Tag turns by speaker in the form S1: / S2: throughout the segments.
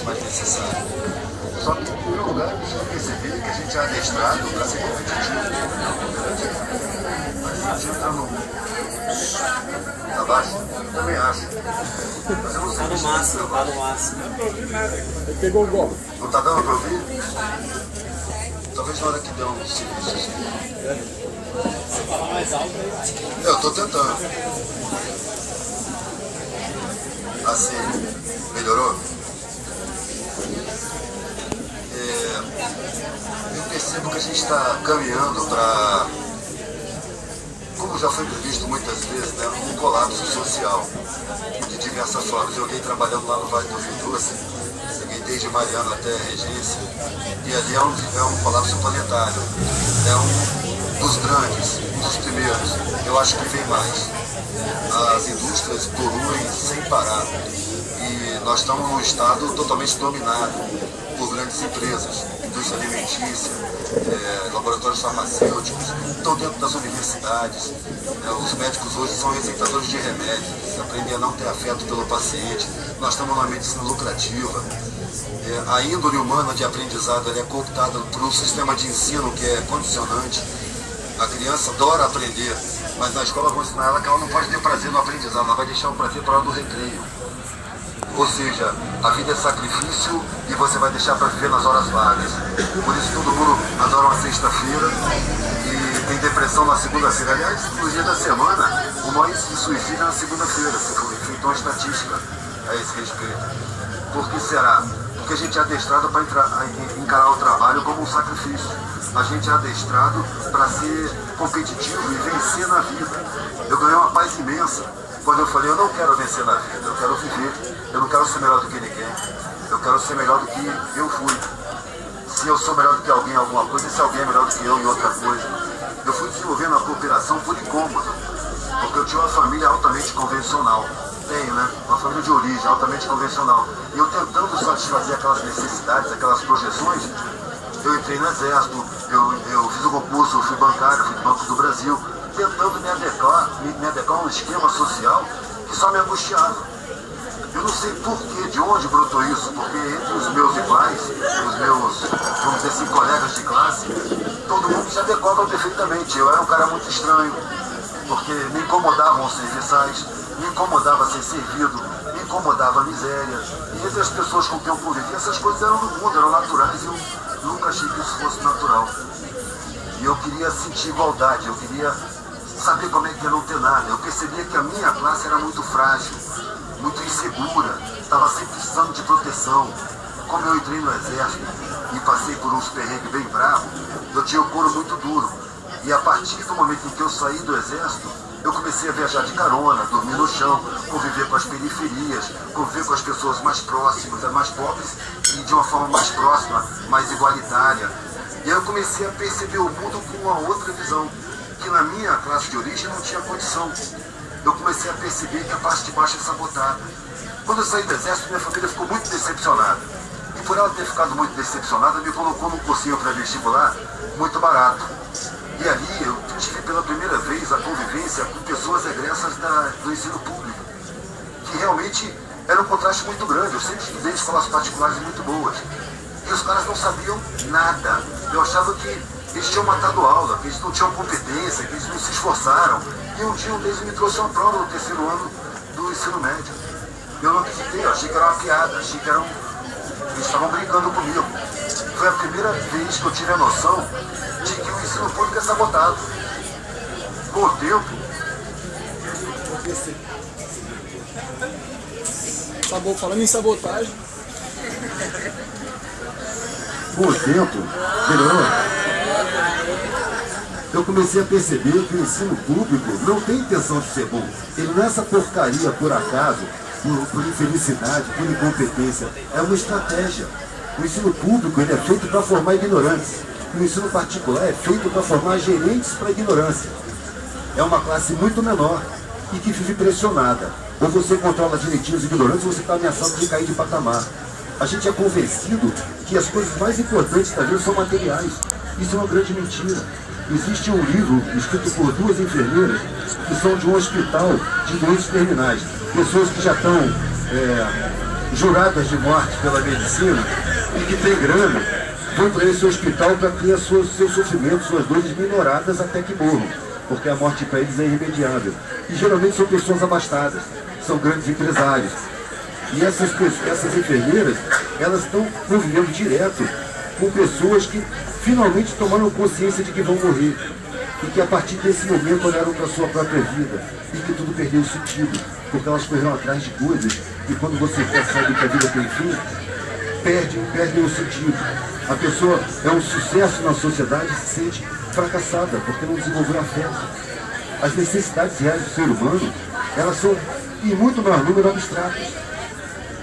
S1: mais necessário. Só que, em primeiro lugar, eu percebi que a gente é adestrado para ser competitivo. A gente está no... Tá baixo? Eu também acho. Mas eu não sei.
S2: Tá no máximo, tá no máximo.
S3: Ele pegou o golpe.
S1: Não tá dando para ouvir? Talvez na hora que der um serviço assim.
S2: Se falar mais alto aí.
S1: Eu tô tentando. Assim, melhorou? Eu percebo que a gente está caminhando para, como já foi previsto muitas vezes, né, um colapso social de diversas formas. Eu andei trabalhando lá no Vale do Rio Doce, peguei desde Mariana até Regência, e ali é um colapso planetário. É um dos grandes, um dos primeiros. Eu acho que vem mais. As indústrias poluem sem parar. E nós estamos num estado totalmente dominado por grandes empresas, indústria alimentícia, laboratórios farmacêuticos, estão dentro das universidades. Os médicos hoje são receitadores de remédios, eles aprendem a não ter afeto pelo paciente. Nós estamos numa medicina lucrativa. A índole humana de aprendizado ela é cooptada por um sistema de ensino que é condicionante. A criança adora aprender, mas na escola vão ensinar ela que ela não pode ter prazer no aprendizado, ela vai deixar o prazer para a hora do recreio. Ou seja, a vida é sacrifício e você vai deixar para viver nas horas vagas. Por isso todo mundo adora uma sexta-feira e tem depressão na segunda-feira. Aliás, no dia da semana, o maior índice de suicídio é na segunda-feira, se for feito uma estatística a esse respeito. Por que será? Porque a gente é adestrado para encarar o trabalho como um sacrifício. A gente é adestrado para ser competitivo e vencer na vida. Eu ganhei uma paz imensa quando eu falei, eu não quero vencer na vida, eu quero viver. Eu não quero ser melhor do que ninguém, eu quero ser melhor do que eu fui. Se eu sou melhor do que alguém em alguma coisa, e se alguém é melhor do que eu em outra coisa. Eu fui desenvolvendo a cooperação por incômodo, porque eu tinha uma família altamente convencional. Tenho, né? Uma família de origem altamente convencional. E eu tentando satisfazer aquelas necessidades, aquelas projeções, eu entrei no exército, eu fiz o concurso, eu fui bancário, fui do Banco do Brasil, tentando me adequar a um esquema social que só me angustiava. Eu não sei porquê, de onde brotou isso, porque entre os meus iguais, os meus, vamos dizer assim, colegas de classe, todo mundo se adequava perfeitamente. Eu era um cara muito estranho, porque me incomodavam os serviçais, me incomodava ser servido, me incomodava a miséria. E entre as pessoas com quem eu convivia, essas coisas eram no mundo, eram naturais, e eu nunca achei que isso fosse natural. E eu queria sentir igualdade, eu queria saber como é que ia não ter nada. Eu percebia que a minha classe era muito frágil, muito insegura, estava sempre precisando de proteção. Como eu entrei no exército e passei por uns perrengues bem bravos, eu tinha o couro muito duro. E a partir do momento em que eu saí do exército, eu comecei a viajar de carona, dormir no chão, conviver com as periferias, conviver com as pessoas mais próximas, mais pobres e de uma forma mais próxima, mais igualitária. E aí eu comecei a perceber o mundo com uma outra visão, que na minha classe de origem não tinha condição. Eu comecei a perceber que a parte de baixo é sabotada. Quando eu saí do exército, minha família ficou muito decepcionada. E por ela ter ficado muito decepcionada, me colocou num cursinho pré-vestibular muito barato. E ali eu tive pela primeira vez a convivência com pessoas egressas do ensino público, que realmente era um contraste muito grande. Eu sempre estudei em escolas particulares muito boas. E os caras não sabiam nada. Eu achava que eles tinham matado aula, que eles não tinham competência, que eles não se esforçaram. E um dia um deles me trouxe uma prova no terceiro ano do ensino médio. Eu não acreditei, eu achei que era uma piada, achei que eles estavam brincando comigo. Foi a primeira vez que eu tive a noção de que o ensino público é sabotado. Com o tempo...
S3: Falando em sabotagem...
S1: Com o tempo, melhorou? Eu comecei a perceber que o ensino público não tem intenção de ser bom. Ele não é essa porcaria por acaso, por infelicidade, por incompetência. É uma estratégia. O ensino público ele é feito para formar ignorantes. O ensino particular é feito para formar gerentes para ignorância. É uma classe muito menor e que vive pressionada. Ou você controla direitinho os ignorantes ou você está ameaçado de cair de patamar. A gente é convencido que as coisas mais importantes da vida são materiais. Isso é uma grande mentira. Existe um livro escrito por duas enfermeiras que são de um hospital de doentes terminais. Pessoas que já estão juradas de morte pela medicina e que tem grana, vão para esse hospital para ter seus sofrimentos, suas dores minoradas até que morram, porque a morte para eles é irremediável. E geralmente são pessoas abastadas, são grandes empresários. E essas enfermeiras, elas estão convivendo direto com pessoas que finalmente tomaram consciência de que vão morrer. E que a partir desse momento olharam para a sua própria vida e que tudo perdeu sentido, porque elas correram atrás de coisas e quando você percebe que a vida tem fim, perdem o sentido. A pessoa é um sucesso na sociedade e se sente fracassada, porque não desenvolveu afeto. As necessidades reais do ser humano, elas são, em muito maior número, abstratas.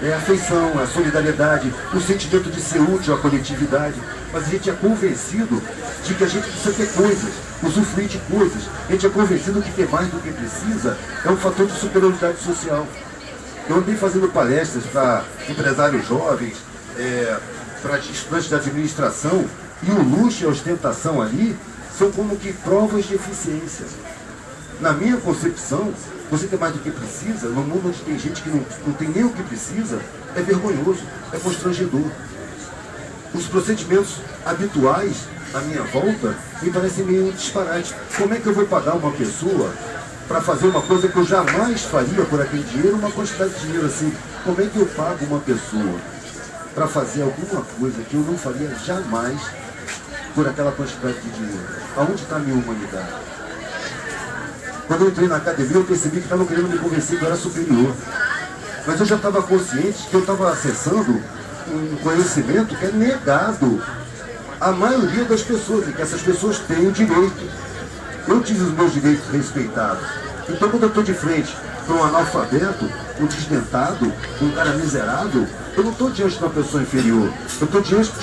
S1: É a afeição, a solidariedade, o sentimento de ser útil à coletividade. Mas a gente é convencido de que a gente precisa ter coisas, usufruir de coisas. A gente é convencido que ter mais do que precisa é um fator de superioridade social. Eu andei fazendo palestras para empresários jovens, para estudantes de administração, e o luxo e a ostentação ali são como que provas de eficiência. Na minha concepção, você ter mais do que precisa, no mundo onde tem gente que não tem nem o que precisa, é vergonhoso, é constrangedor. Os procedimentos habituais à minha volta me parecem meio disparate. Como é que eu vou pagar uma pessoa para fazer uma coisa que eu jamais faria por aquele dinheiro, uma quantidade de dinheiro assim? Como é que eu pago uma pessoa para fazer alguma coisa que eu não faria jamais por aquela quantidade de dinheiro? Aonde está a minha humanidade? Quando eu entrei na academia, eu percebi que estavam querendo me convencer que eu era superior. Mas eu já estava consciente que eu estava acessando um conhecimento que é negado à maioria das pessoas, e que essas pessoas têm o direito. Eu tive os meus direitos respeitados. Então, quando eu estou de frente para um analfabeto, um desdentado, um cara miserável, eu não estou diante de uma pessoa inferior. Eu estou diante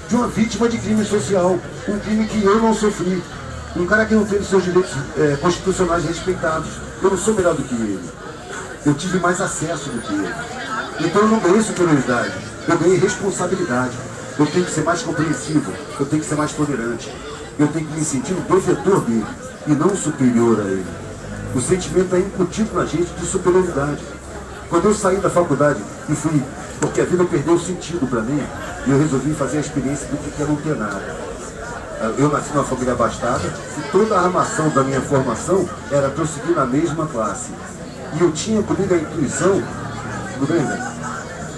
S1: de uma vítima de crime social, um crime que eu não sofri. Um cara que não teve seus direitos constitucionais respeitados. Eu não sou melhor do que ele. Eu tive mais acesso do que ele. Então eu não ganhei superioridade. Eu ganhei responsabilidade. Eu tenho que ser mais compreensivo. Eu tenho que ser mais tolerante. Eu tenho que me sentir um devedor dele e não superior a ele. O sentimento é incutido na gente de superioridade. Quando eu saí da faculdade e fui, porque a vida perdeu sentido para mim, e eu resolvi fazer a experiência do que é não ter nada. Eu nasci numa família abastada e toda a armação da minha formação era prosseguir na mesma classe. E eu tinha comigo a intuição, tudo bem, né?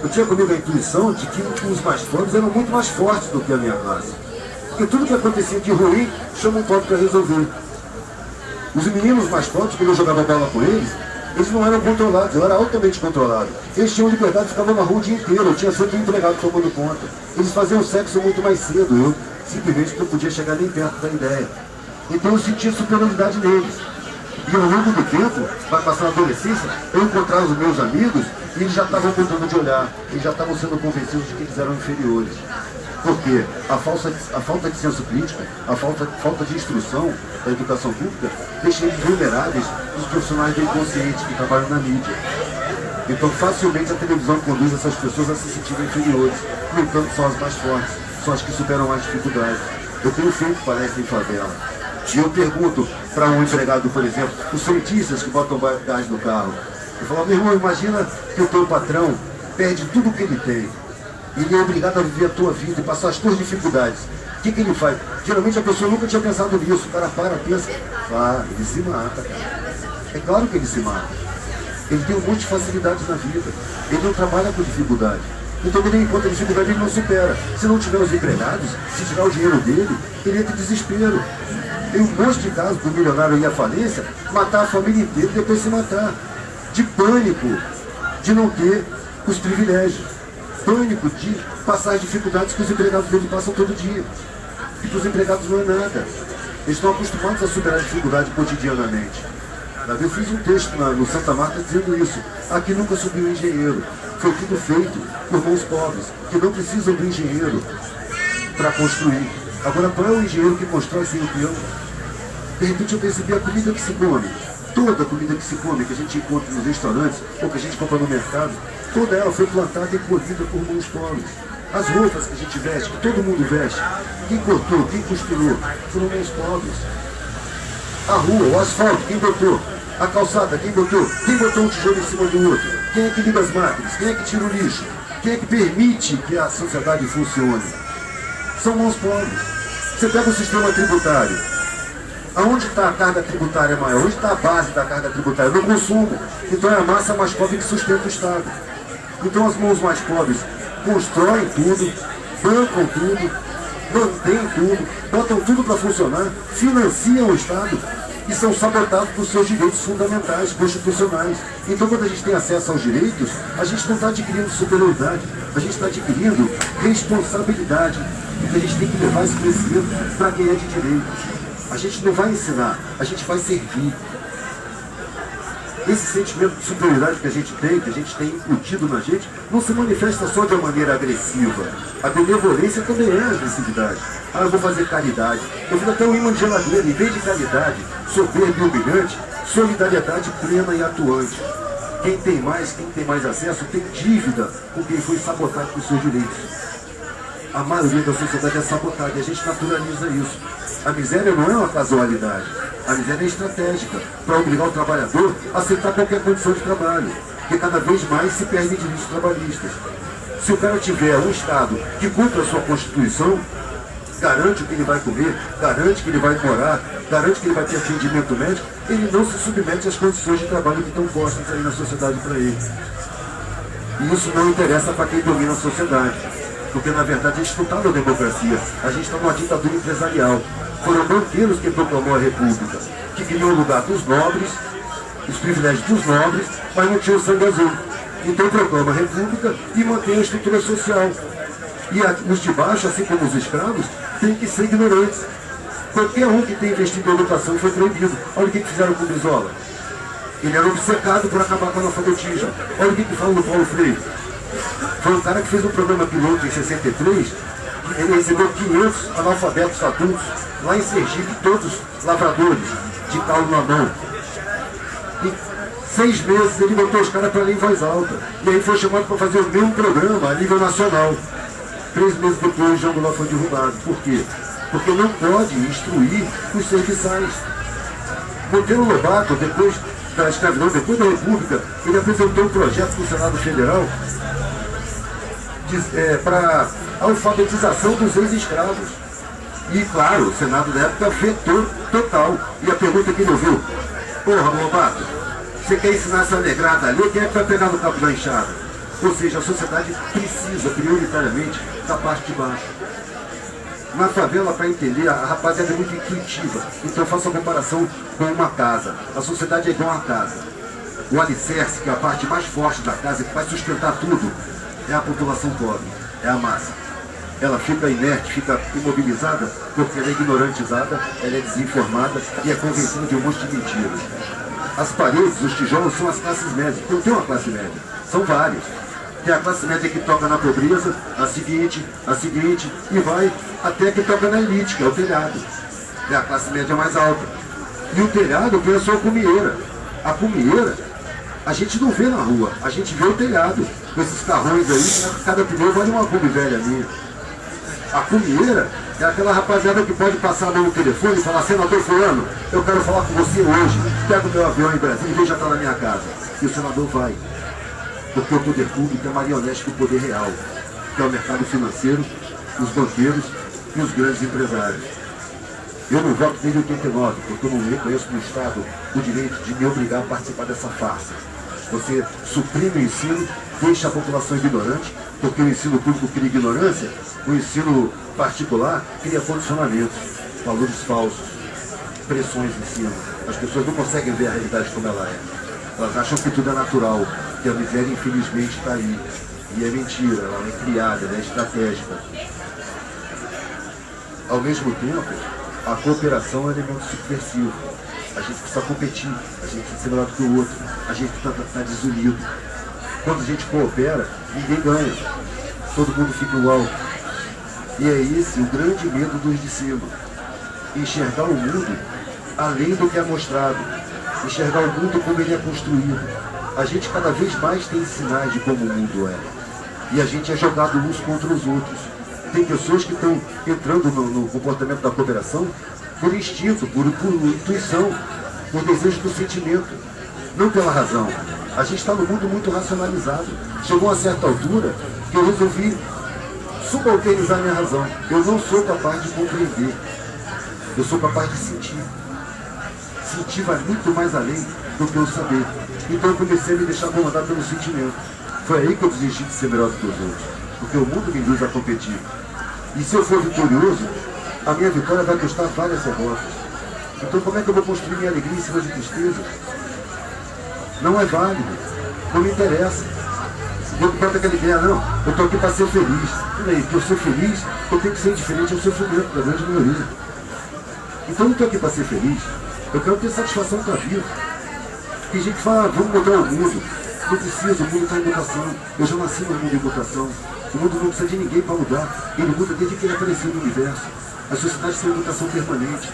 S1: Eu tinha comigo a intuição de que os mais pobres eram muito mais fortes do que a minha classe. Porque tudo que acontecia de ruim, chama um pobre para resolver. Os meninos mais pobres, quando eu jogava bola com eles não eram controlados, eu era altamente controlado. Eles tinham liberdade, ficavam na rua o dia inteiro, eu tinha sempre um empregado tomando conta. Eles faziam sexo muito mais cedo, eu simplesmente não podia chegar nem perto da ideia. Então eu sentia superioridade neles. E ao longo do tempo, vai passar a adolescência, eu encontrava os meus amigos e eles já estavam mudando de olhar, eles já estavam sendo convencidos de que eles eram inferiores. Por quê? A falta de senso crítico, a falta de instrução da educação pública deixa eles vulneráveis dos profissionais do inconsciente que trabalham na mídia. Então facilmente a televisão conduz essas pessoas a se sentirem inferiores. No entanto, são as mais fortes, são as que superam as dificuldades. Eu tenho feito palestra em favela. E eu pergunto para um empregado, por exemplo, os frentistas que botam gás no carro. Eu falo, meu irmão, imagina que o teu patrão perde tudo o que ele tem. Ele é obrigado a viver a tua vida e passar as tuas dificuldades. O que ele faz? Geralmente a pessoa nunca tinha pensado nisso. O cara pensa, ele se mata, cara. É claro que ele se mata. Ele tem um monte de facilidades na vida. Ele não trabalha com dificuldade. Então ele encontra dificuldade, ele não supera. Se não tiver os empregados, se tirar o dinheiro dele, ele entra em desespero. Tem um monte de casos do milionário ir à falência, matar a família inteira e depois se matar. De pânico, de não ter os privilégios. Pânico de passar as dificuldades que os empregados dele passam todo dia. E para os empregados não é nada. Eles estão acostumados a superar a dificuldade cotidianamente. Eu fiz um texto no Santa Marta dizendo isso. Aqui nunca subiu um engenheiro. Foi tudo feito por mãos pobres, que não precisam do engenheiro para construir. Agora, qual é o engenheiro que constrói sem o peão? De repente eu percebi a comida que se come. Toda a comida que se come, que a gente encontra nos restaurantes, ou que a gente compra no mercado, toda ela foi plantada e colhida por mãos pobres. As roupas que a gente veste, que todo mundo veste, quem cortou, quem costurou, foram mãos pobres. A rua, o asfalto, quem botou? A calçada, quem botou? Quem botou um tijolo em cima do outro?
S4: Quem é que liga as máquinas? Quem é que tira o lixo? Quem é que permite que a sociedade funcione? São mãos pobres. Você pega o sistema tributário. Aonde está a carga tributária maior? Onde está a base da carga tributária? No consumo. Então é a massa mais pobre que sustenta o Estado. Então as mãos mais pobres constroem tudo, bancam tudo, mantêm tudo, botam tudo para funcionar, financiam o Estado e são sabotados por seus direitos fundamentais, constitucionais. Então quando a gente tem acesso aos direitos, a gente não está adquirindo superioridade, a gente está adquirindo responsabilidade, porque a gente tem que levar esse crescimento para quem é de direito. A gente não vai ensinar, a gente vai servir. Esse sentimento de superioridade que a gente tem incutido na gente, não se manifesta só de uma maneira agressiva. A benevolência também é agressividade. Ah, eu vou fazer caridade. Eu fiz até um imã de geladeira, em vez de caridade, soberba e humilhante, solidariedade plena e atuante. Quem tem mais acesso, tem dívida com quem foi sabotado por seus direitos. A maioria da sociedade é sabotada e a gente naturaliza isso. A miséria não é uma casualidade. A miséria é estratégica para obrigar o trabalhador a aceitar qualquer condição de trabalho, porque cada vez mais se perdem direitos trabalhistas. Se o cara tiver um Estado que cumpra a sua Constituição, garante o que ele vai comer, garante que ele vai morar, garante que ele vai ter atendimento médico, ele não se submete às condições de trabalho que estão postas aí na sociedade para ele. E isso não interessa para quem domina a sociedade, porque na verdade a gente não está na democracia, a gente está numa ditadura empresarial. Foram banqueiros que proclamou a República, que queriam o lugar dos nobres, os privilégios dos nobres, mas não tinham sangue azul. Então proclama a República e mantém a estrutura social. E os de baixo, assim como os escravos, têm que ser ignorantes. Qualquer um que tenha investido em educação foi proibido. Olha o que fizeram com o Brizola. Ele era obcecado por acabar com o analfabetismo. Olha o que falam do Paulo Freire. Foi um cara que fez um programa piloto em 63, ele recebeu 500 analfabetos adultos, lá em Sergipe, todos lavradores, de calo na mão. Em 6 meses ele botou os caras para ler em voz alta. E aí foi chamado para fazer o mesmo programa a nível nacional. 3 meses depois o Jango lá foi derrubado. Por quê? Porque não pode instruir os serviçais. Monteiro Lobato, depois da escravidão, depois da República, ele apresentou um projeto para o Senado Federal para alfabetização dos ex-escravos. E claro, o Senado da época vetou total. E a pergunta que ele ouviu: porra, Lobato, você quer ensinar essa negrada ali? Quem é que vai pegar no cabo da enxada? Ou seja, a sociedade precisa prioritariamente da parte de baixo. Na favela, para entender, a rapaziada é muito intuitiva. Então eu faço a comparação com uma casa. A sociedade é igual a uma casa. O alicerce, que é a parte mais forte da casa, que vai sustentar tudo, é a população pobre, é a massa. Ela fica inerte, fica imobilizada, porque ela é ignorantizada, ela é desinformada e é convencida de um monte de mentiras. As paredes, os tijolos, são as classes médias. Não tem uma classe média, são várias. Tem a classe média que toca na pobreza, a seguinte, e vai até que toca na elite, que é o telhado. É a classe média mais alta. E o telhado vê a sua cumieira. A cumieira, a gente não vê na rua, a gente vê o telhado. Com esses carrões aí, cada pneu vale uma Kombi velha minha. A cumieira é aquela rapaziada que pode passar a mão no telefone e falar: senador fulano, eu quero falar com você hoje. Pega o meu avião em Brasília e vem já estar na minha casa. E o senador vai. Porque o poder público é marionete do poder real, que é o mercado financeiro, os banqueiros e os grandes empresários. Eu não voto desde 89, porque eu não reconheço no Estado o direito de me obrigar a participar dessa farsa. Você suprime o ensino, deixa a população ignorante, porque o ensino público cria ignorância, o ensino particular cria condicionamentos, valores falsos, pressões em cima. As pessoas não conseguem ver a realidade como ela é. Elas acham que tudo é natural, que a miséria infelizmente está aí. E é mentira, ela é criada, ela é estratégica. Ao mesmo tempo, a cooperação é um elemento subversivo. A gente precisa competir, a gente precisa ser melhor do que o outro, a gente está desunido. Quando a gente coopera, ninguém ganha, todo mundo fica igual. E é esse o grande medo dos de cima. Enxergar o mundo além do que é mostrado, enxergar o mundo como ele é construído. A gente cada vez mais tem sinais de como o mundo é. E a gente é jogado uns contra os outros. Tem pessoas que estão entrando no comportamento da cooperação por instinto, por intuição, por desejo do sentimento, não pela razão. A gente está num mundo muito racionalizado. Chegou a certa altura que eu resolvi subalternizar minha razão. Eu não sou capaz de compreender. Eu sou capaz de sentir. Sentir vai muito mais além do que eu saber. Então eu comecei a me deixar comandar pelo sentimento. Foi aí que eu desisti de ser melhor do que os outros. Porque o mundo me induz a competir. E se eu for vitorioso, a minha vitória vai custar várias derrotas. Então como é que eu vou construir minha alegria em cima de tristeza? Não é válido. Não me interessa. Eu boto aquela ideia, não, eu estou aqui para ser feliz. Peraí, para eu ser feliz, eu tenho que ser indiferente ao sofrimento da grande maioria. Então eu não estou aqui para ser feliz. Eu quero ter satisfação com a vida. Tem gente que fala, vamos mudar o mundo. Não precisa, o mundo está em mutação. Eu já nasci no mundo em mutação. O mundo não precisa de ninguém para mudar. Ele muda desde que ele apareceu no universo. As sociedades são em mutação permanente.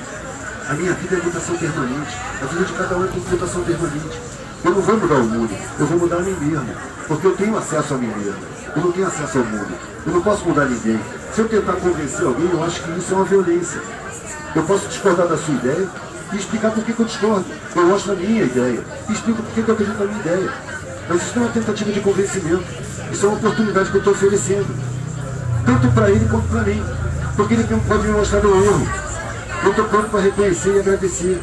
S4: A minha vida é mutação permanente. A vida de cada um é mutação permanente. Eu não vou mudar o mundo, eu vou mudar a mim mesmo. Porque eu tenho acesso a mim mesmo. Eu não tenho acesso ao mundo. Eu não posso mudar ninguém. Se eu tentar convencer alguém, eu acho que isso é uma violência. Eu posso discordar da sua ideia e explicar por que eu discordo. Eu mostro a minha ideia e explico por que eu acredito na minha ideia. Mas isso não é uma tentativa de convencimento. Isso é uma oportunidade que eu estou oferecendo. Tanto para ele quanto para mim. Porque ele pode me mostrar o erro. Eu estou pronto para reconhecer e agradecer.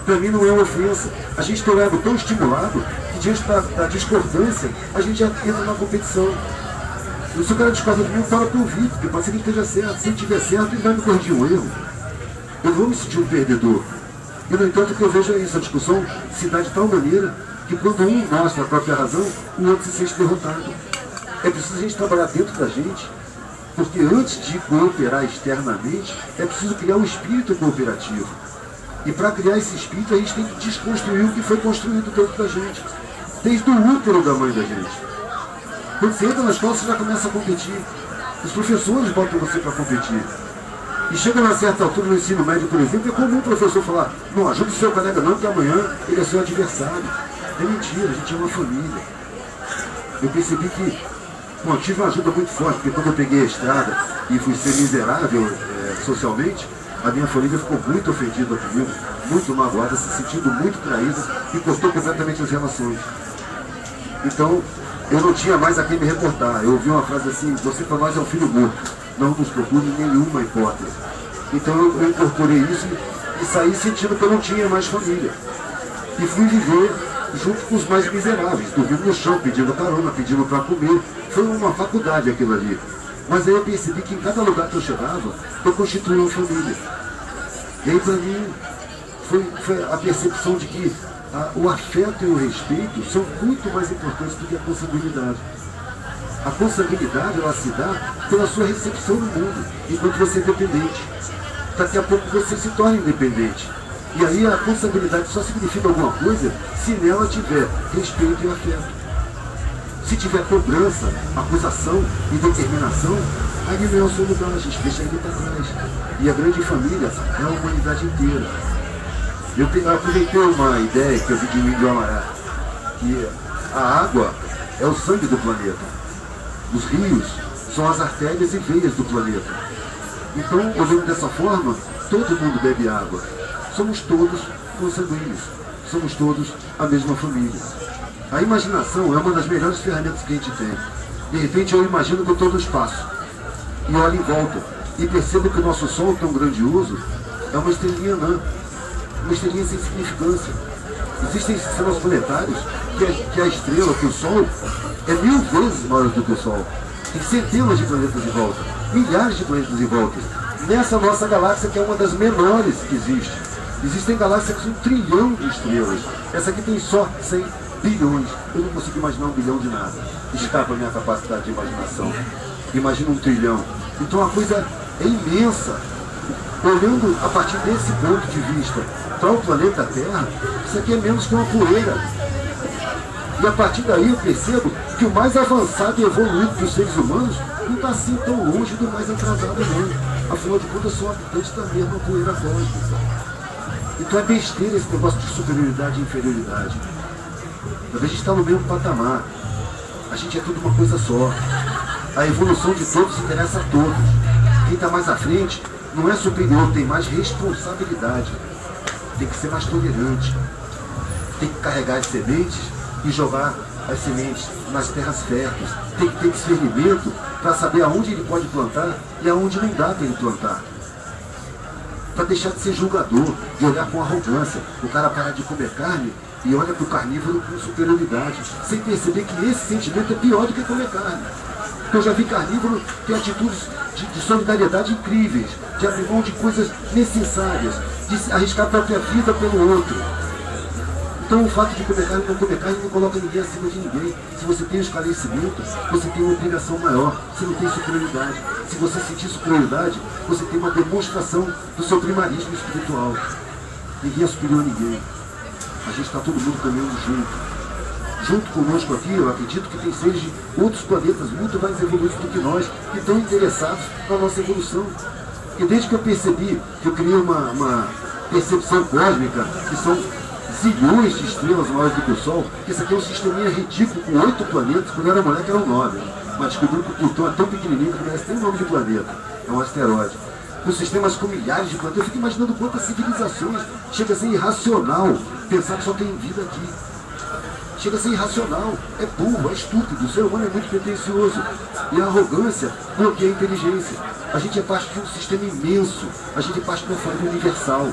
S4: Para mim não é uma ofensa. A gente tem um ego tão estimulado que diante da discordância, a gente já entra na competição. E se o cara discorda de mim, eu falo para ouvir, porque pode ser que ele esteja certo. Se ele estiver certo, ele vai me corrigir um erro. Eu não vou me sentir um perdedor. E no entanto, o que eu vejo é isso, a discussão se dá de tal maneira que quando um mostra a própria razão, o outro se sente derrotado. É preciso a gente trabalhar dentro da gente, porque antes de cooperar externamente, é preciso criar um espírito cooperativo. E para criar esse espírito, a gente tem que desconstruir o que foi construído dentro da gente. Desde o útero da mãe da gente. Quando você entra na escola, você já começa a competir. Os professores botam você para competir. E chega numa certa altura no ensino médio, por exemplo, é comum o professor falar, não ajuda o seu colega não, que amanhã ele é seu adversário. É mentira, a gente é uma família. Eu percebi que, bom, tive uma ajuda muito forte, porque quando eu peguei a estrada e fui ser miserável socialmente, a minha família ficou muito ofendida comigo, muito magoada, se sentindo muito traída e cortou completamente as relações. Então, eu não tinha mais a quem me reportar. Eu ouvi uma frase assim, você para nós é um filho morto, não nos procure nenhuma hipótese. Então eu incorporei isso e saí sentindo que eu não tinha mais família. E fui viver junto com os mais miseráveis, dormindo no chão, pedindo carona, pedindo para comer. Foi uma faculdade aquilo ali. Mas aí eu percebi que em cada lugar que eu chegava, eu constituía uma família. E aí para mim foi a percepção de que o afeto e o respeito são muito mais importantes do que a consanguinidade. A consanguinidade, ela se dá pela sua recepção no mundo, enquanto você é dependente. Daqui a pouco você se torna independente. E aí a consanguinidade só significa alguma coisa se nela tiver respeito e afeto. Se tiver cobrança, acusação e determinação, aí não é o seu lugar, a gente deixa ele para trás. E a grande família é a humanidade inteira. Eu aproveitei uma ideia que eu vi de Índio Amará, que a água é o sangue do planeta. Os rios são as artérias e veias do planeta. Então, olhando dessa forma, todo mundo bebe água. Somos todos consanguíneos. Somos todos a mesma família. A imaginação é uma das melhores ferramentas que a gente tem. De repente eu imagino que eu estou no espaço. E olho em volta. E percebo que o nosso Sol tão grandioso é uma estrelinha anã. Uma estrelinha sem significância. Existem sistemas planetários que a estrela, que o Sol, é 1000 vezes maior do que o Sol. Tem centenas de planetas em volta. Milhares de planetas em volta. Nessa nossa galáxia, que é uma das menores que existe. Existem galáxias com 1 trilhão de estrelas. Essa aqui tem só 100 bilhões. Eu não consigo imaginar 1 bilhão de nada. Escapa a minha capacidade de imaginação. Imagina 1 trilhão. Então a coisa é imensa. Olhando a partir desse ponto de vista para o planeta Terra, isso aqui é menos que uma poeira. E a partir daí eu percebo que o mais avançado e evoluído dos seres humanos não está assim tão longe do mais atrasado não. Afinal de contas, são habitantes da mesma poeira cósmica. Então é besteira esse negócio de superioridade e inferioridade. A gente está no mesmo patamar. A gente é tudo uma coisa só. A evolução de todos interessa a todos. Quem está mais à frente não é superior, tem mais responsabilidade. Tem que ser mais tolerante. Tem que carregar as sementes e jogar as sementes nas terras férteis. Tem que ter discernimento para saber aonde ele pode plantar e aonde não dá para ele plantar. Para deixar de ser julgador, de olhar com arrogância. O cara parar de comer carne e olha para o carnívoro com superioridade, sem perceber que esse sentimento é pior do que comer carne. Eu já vi carnívoro ter atitudes de solidariedade incríveis, de abrir mão de coisas necessárias, de arriscar a própria vida pelo outro. Então o fato de comer carne ou não comer carne não coloca ninguém acima de ninguém. Se você tem esclarecimento, você tem uma obrigação maior, você não tem superioridade. Se você sentir superioridade, você tem uma demonstração do seu primarismo espiritual. Ninguém é superior a ninguém. A gente está todo mundo caminhando junto. Junto conosco aqui, eu acredito que tem seres de outros planetas muito mais evoluídos do que nós, que estão interessados na nossa evolução. E desde que eu percebi que eu criei uma percepção cósmica, que são zilhões de estrelas maiores do que o Sol, que isso aqui é um sisteminha ridículo com 8 planetas, quando eu era moleque eram 9. Mas descobri que o Plutão é tão pequenininho que parece nem o nome de planeta, é um asteroide. Com sistemas com milhares de planetas, eu fico imaginando quantas civilizações. Chega a ser irracional pensar que só tem vida aqui. Chega a ser irracional, é burro, é estúpido, o ser humano é muito pretensioso. E a arrogância bloqueia a inteligência. A gente é parte de um sistema imenso, a gente é parte de uma família universal.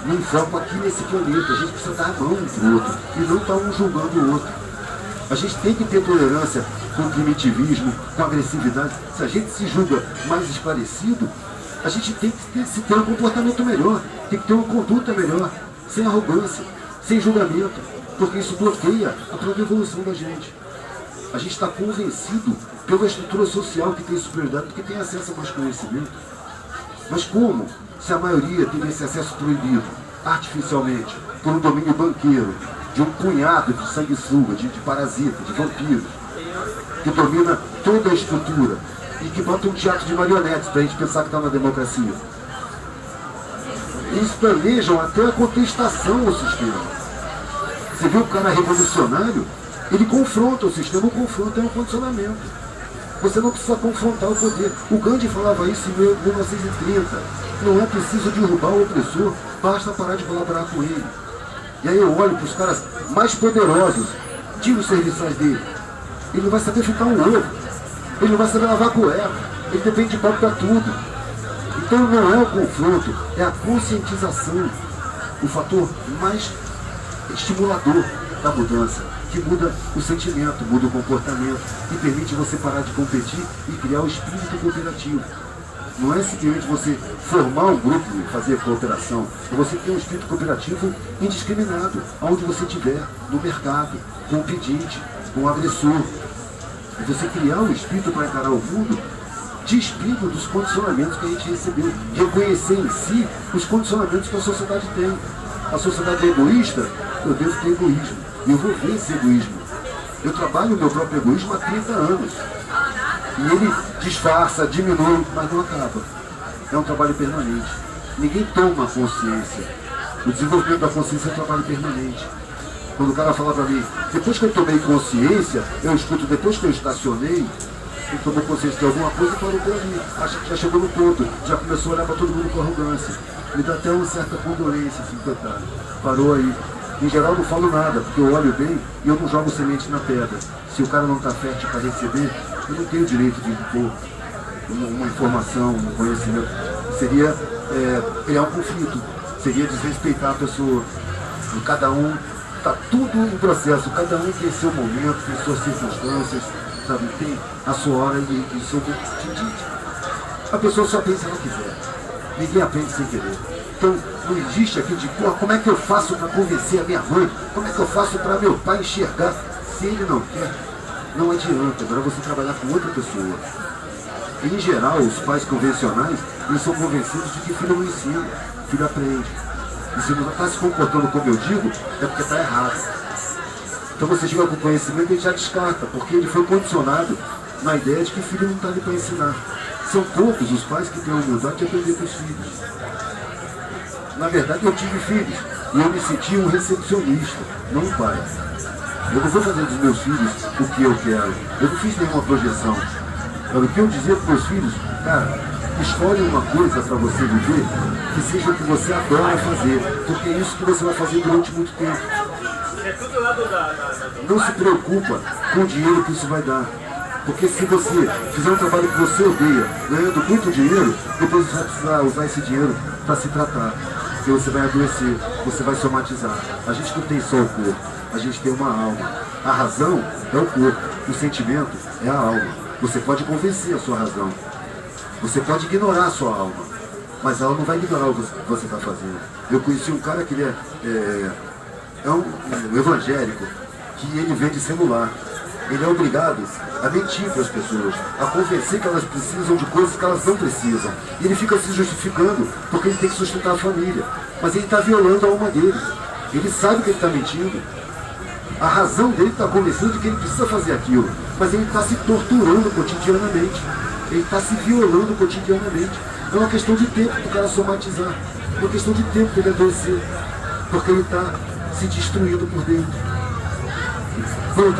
S4: Não foco aqui nesse planeta, a gente precisa dar a mão um para o outro e não estar um julgando o outro. A gente tem que ter tolerância com o primitivismo, com a agressividade. Se a gente se julga mais esclarecido, a gente tem que ter um comportamento melhor, tem que ter uma conduta melhor, sem arrogância, sem julgamento, porque isso bloqueia a própria evolução da gente. A gente está convencido pela estrutura social que tem superioridade, porque tem acesso a mais conhecimento. Mas como? Se a maioria tem esse acesso proibido, artificialmente, por um domínio banqueiro, de um punhado de sanguessuga, de parasita, de vampiro, que domina toda a estrutura e que bota um teatro de marionetes para a gente pensar que está na democracia. Eles planejam até a contestação ao sistema. Você vê o cara revolucionário, ele confronta o sistema, o confronto é um condicionamento. Você não precisa confrontar o poder. O Gandhi falava isso em 1930. Não é preciso derrubar o opressor, basta parar de colaborar com ele. E aí eu olho para os caras mais poderosos, tiro os serviçais dele. Ele não vai saber fritar um ovo, ele não vai saber lavar cueca, ele depende de papo para tudo. Então não é o confronto, é a conscientização, o fator mais estimulador da mudança, que muda o sentimento, muda o comportamento e permite você parar de competir e criar o espírito cooperativo. Não é simplesmente você formar um grupo e fazer cooperação, é você ter um espírito cooperativo indiscriminado, aonde você estiver, no mercado, com o pedinte, com o agressor. É você criar um espírito para encarar o mundo despido dos condicionamentos que a gente recebeu, reconhecer em si os condicionamentos que a sociedade tem. A sociedade é egoísta, eu devo ter egoísmo, e eu vou ver esse egoísmo. Eu trabalho o meu próprio egoísmo há 30 anos. E ele disfarça, diminui, mas não acaba. É um trabalho permanente. Ninguém toma consciência. O desenvolvimento da consciência é um trabalho permanente. Quando o cara fala para mim, depois que eu tomei consciência, eu escuto, depois que eu estacionei, ele tomou consciência de alguma coisa e parou por ali. Acha que já chegou no ponto, já começou a olhar para todo mundo com arrogância. Me dá até uma certa condolência, assim, coitado. Parou aí. Em geral eu não falo nada, porque eu olho bem e eu não jogo semente na pedra. Se o cara não está fértil para receber, eu não tenho direito de impor uma informação, um conhecimento. Seria criar um conflito, seria desrespeitar a pessoa. E cada um, está tudo em processo, cada um tem seu momento, tem suas circunstâncias, sabe? Tem a sua hora e seu momento. A pessoa só pensa se ela quiser. Ninguém aprende sem querer. Então, não existe aqui de, como é que eu faço para convencer a minha mãe? Como é que eu faço para meu pai enxergar? Se ele não quer, não adianta. Agora você trabalhar com outra pessoa. E, em geral, os pais convencionais, eles são convencidos de que filho não ensina, filho aprende. E se não está se comportando como eu digo, é porque está errado. Então você chega com conhecimento e ele já descarta, porque ele foi condicionado na ideia de que filho não está ali para ensinar. São poucos os pais que têm a humildade de aprender com os filhos. Na verdade, eu tive filhos e eu me senti um recepcionista, não um pai. Eu não vou fazer dos meus filhos o que eu quero. Eu não fiz nenhuma projeção. O que eu dizia para os meus filhos, cara, escolhe uma coisa para você viver que seja o que você adora fazer, porque é isso que você vai fazer durante muito tempo.
S2: É tudo lá
S4: Não se preocupa com o dinheiro que isso vai dar. Porque se você fizer um trabalho que você odeia, ganhando muito dinheiro, depois você vai precisar usar esse dinheiro para se tratar. Porque você vai adoecer, você vai somatizar. A gente não tem só o corpo, a gente tem uma alma. A razão é o corpo, o sentimento é a alma. Você pode convencer a sua razão, você pode ignorar a sua alma, mas ela não vai ignorar o que você está fazendo. Eu conheci um cara que ele é um evangélico, que ele vende celular. Ele é obrigado a mentir para as pessoas, a convencer que elas precisam de coisas que elas não precisam. E ele fica se justificando porque ele tem que sustentar a família. Mas ele está violando a alma dele. Ele sabe que ele está mentindo. A razão dele está convencendo de que ele precisa fazer aquilo. Mas ele está se torturando cotidianamente. Ele está se violando cotidianamente. É uma questão de tempo para o cara somatizar. É uma questão de tempo para ele adoecer. Porque ele está se destruindo por dentro.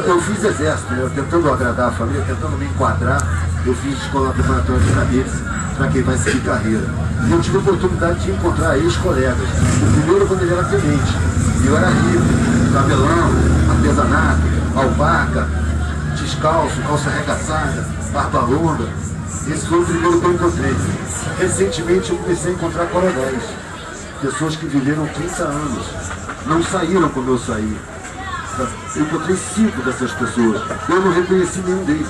S4: Eu fiz exército, né? Tentando agradar a família, tentando me enquadrar. Eu fiz escola preparatória de cadetes para quem vai seguir carreira. E eu tive a oportunidade de encontrar ex-colegas. O primeiro quando ele era tenente. Eu era rico, cabelão, artesanato, alpaca, descalço, calça arregaçada, barba longa. Esse foi o primeiro que eu encontrei. Recentemente eu comecei a encontrar colegas. Pessoas que viveram 30 anos. Não saíram como eu saí. Eu encontrei 5 dessas pessoas. Eu não reconheci nenhum deles.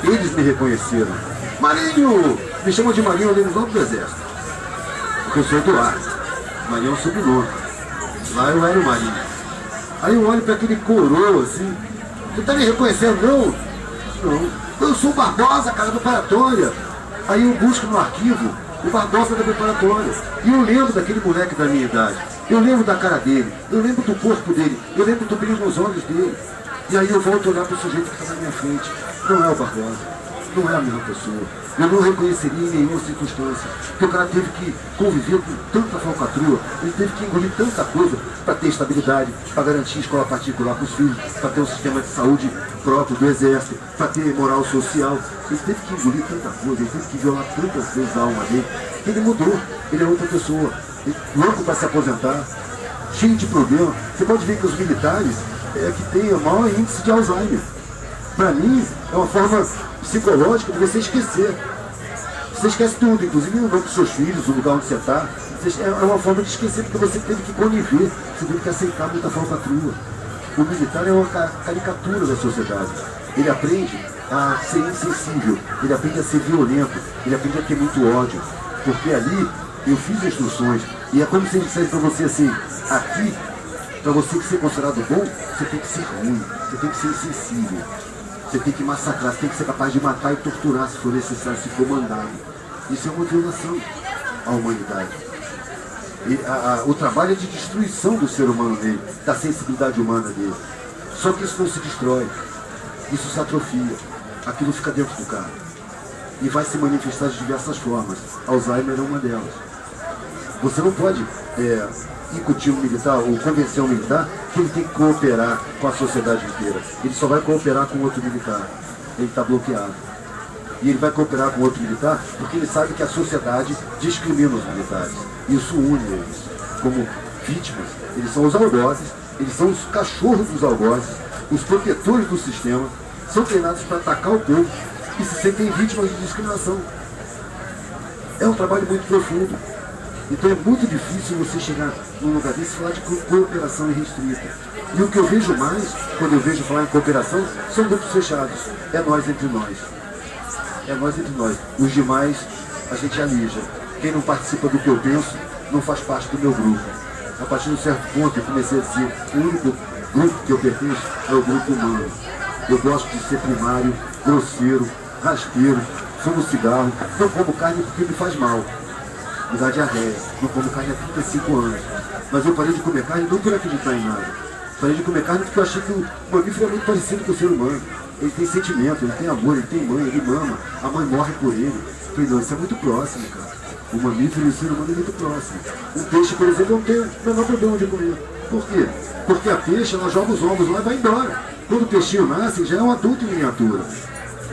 S4: Eles me reconheceram. Marinho! Me chamam de Marinho, eu lembro logo do exército. Porque eu sou Eduardo. Marinho é um sobrenome. Lá eu era o Marinho. Aí eu olho para aquele coroa assim. Você tá me reconhecendo, não? Não. Eu sou o Barbosa, cara, da preparatória. Aí eu busco no arquivo o Barbosa da preparatória. E eu lembro daquele moleque da minha idade. Eu lembro da cara dele, eu lembro do corpo dele, eu lembro do brilho nos olhos dele. E aí eu volto a olhar para o sujeito que está na minha frente. Não é o Barbosa, não é a mesma pessoa. Eu não reconheceria em nenhuma circunstância. Porque o cara teve que conviver com tanta falcatrua, ele teve que engolir tanta coisa para ter estabilidade, para garantir escola particular para os filhos, para ter um sistema de saúde próprio do exército, para ter moral social. Ele teve que engolir tanta coisa, ele teve que violar tantas vezes a alma dele. Ele mudou, ele é outra pessoa. Louco para se aposentar, cheio de problema. Você pode ver que os militares que têm o maior índice de Alzheimer. Para mim, é uma forma psicológica de você esquecer. Você esquece tudo, inclusive o nome dos seus filhos, o lugar onde você está. É uma forma de esquecer, porque você teve que conviver, você teve que aceitar muita falcatrua. O militar é uma caricatura da sociedade. Ele aprende a ser insensível, ele aprende a ser violento, ele aprende a ter muito ódio. Porque ali eu fiz instruções, e é como se ele dissesse para você assim, aqui, para você ser considerado bom, você tem que ser ruim, você tem que ser insensível, você tem que massacrar, você tem que ser capaz de matar e torturar se for necessário, se for mandado. Isso é uma violação à humanidade. E o trabalho é de destruição do ser humano dele, da sensibilidade humana dele. Só que isso não se destrói, isso se atrofia, aquilo fica dentro do cara. E vai se manifestar de diversas formas. Alzheimer é uma delas. Você não pode incutir um militar ou convencer um militar que ele tem que cooperar com a sociedade inteira. Ele só vai cooperar com outro militar. Ele está bloqueado. E ele vai cooperar com outro militar porque ele sabe que a sociedade discrimina os militares. Isso une eles como vítimas. Eles são os algozes, eles são os cachorros dos algozes, os protetores do sistema, são treinados para atacar o povo e se sentem vítimas de discriminação. É um trabalho muito profundo. Então é muito difícil você chegar num lugar desse e falar de cooperação irrestrita. E o que eu vejo mais, quando eu vejo falar em cooperação, são grupos fechados. É nós entre nós. É nós entre nós. Os demais, a gente alija. Quem não participa do que eu penso, não faz parte do meu grupo. A partir de um certo ponto, eu comecei a dizer, o único grupo que eu pertenço é o grupo humano. Eu gosto de ser primário, grosseiro, rasteiro, fumo cigarro, não como carne porque me faz mal. Me dá diarreia, não como carne há 35 anos. Mas eu parei de comer carne não por acreditar em nada. Parei de comer carne porque eu achei que o mamífero é muito parecido com o ser humano. Ele tem sentimento, ele tem amor, ele tem mãe, ele mama, a mãe morre por ele. Eu falei, não, isso é muito próximo, cara. O mamífero e o ser humano é muito próximo. Um peixe, por exemplo, não tem o menor problema de comer. Por quê? Porque a peixe, ela joga os ovos lá e vai embora. Quando o peixinho nasce, já é um adulto em miniatura.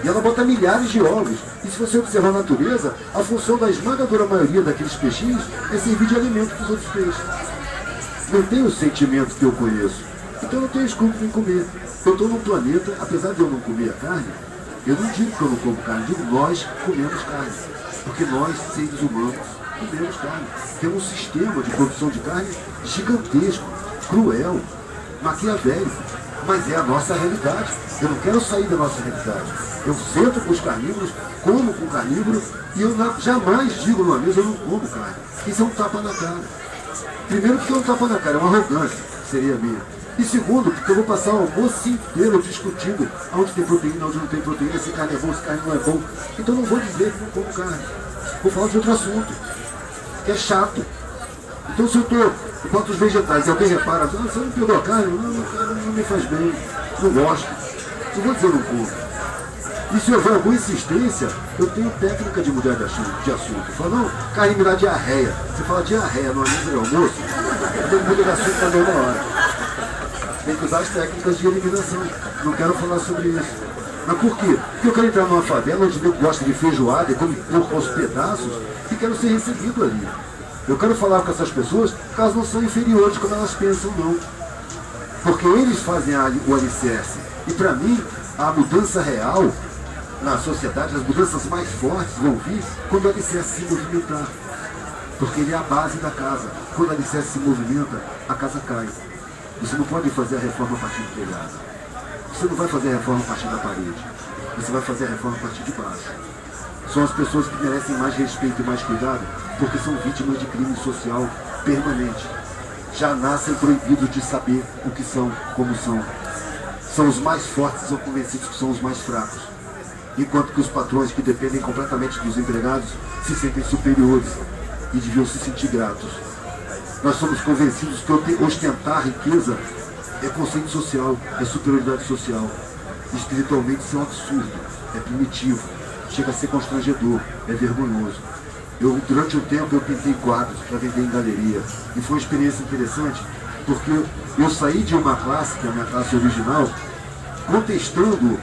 S4: E ela bota milhares de ovos. E se você observar a natureza, a função da esmagadora maioria daqueles peixinhos é servir de alimento para os outros peixes. Não tem o sentimento que eu conheço. Então eu não tenho desculpa em comer. Eu estou num planeta, apesar de eu não comer a carne, eu não digo que eu não como carne, digo nós comemos carne. Porque nós, seres humanos, comemos carne. Temos um sistema de produção de carne gigantesco, cruel, maquiavélico, mas é a nossa realidade. Eu não quero sair da nossa realidade. Eu sento com os carnívoros, como com o carnívoro, e eu jamais digo numa mesa, eu não como carne. Isso é um tapa na cara. Primeiro porque é um tapa na cara, é uma arrogância, seria minha. E segundo, porque eu vou passar o almoço inteiro discutindo onde tem proteína, onde não tem proteína, se carne é bom, se carne não é bom. Então eu não vou dizer que não como carne. Vou falar de outro assunto, que é chato. Então se eu boto os vegetais e alguém repara, você não pegou a carne? Não me faz bem, não gosto. Eu vou dizer não como. E se houver alguma insistência, eu tenho técnica de mudar de assunto. Fala, não, carne me dá diarreia. Você fala diarreia no mesa de almoço, eu tenho que mudar de assunto também na hora. Tem que usar as técnicas de eliminação. Não quero falar sobre isso. Mas por quê? Porque eu quero entrar numa favela onde eu gosto de feijoada e come porco aos pedaços e quero ser recebido ali. Eu quero falar com essas pessoas porque elas não são inferiores como elas pensam, não. Porque eles fazem o alicerce. E para mim, a mudança real na sociedade, as mudanças mais fortes vão vir quando o alicerce se movimentar. Porque ele é a base da casa. Quando o alicerce se movimenta, a casa cai. Você não pode fazer a reforma a partir do telhado. Você não vai fazer a reforma a partir da parede. Você vai fazer a reforma a partir de baixo. São as pessoas que merecem mais respeito e mais cuidado porque são vítimas de crime social permanente. Já nascem proibidos de saber o que são, como são. São os mais fortes ou convencidos que são os mais fracos. Enquanto que os patrões que dependem completamente dos empregados se sentem superiores e deviam se sentir gratos. Nós somos convencidos que ostentar riqueza é conceito social, é superioridade social. Espiritualmente isso é um absurdo, é primitivo, chega a ser constrangedor, é vergonhoso. Durante um tempo eu pintei quadros para vender em galeria e foi uma experiência interessante porque eu saí de uma classe, que é a minha classe original, contestando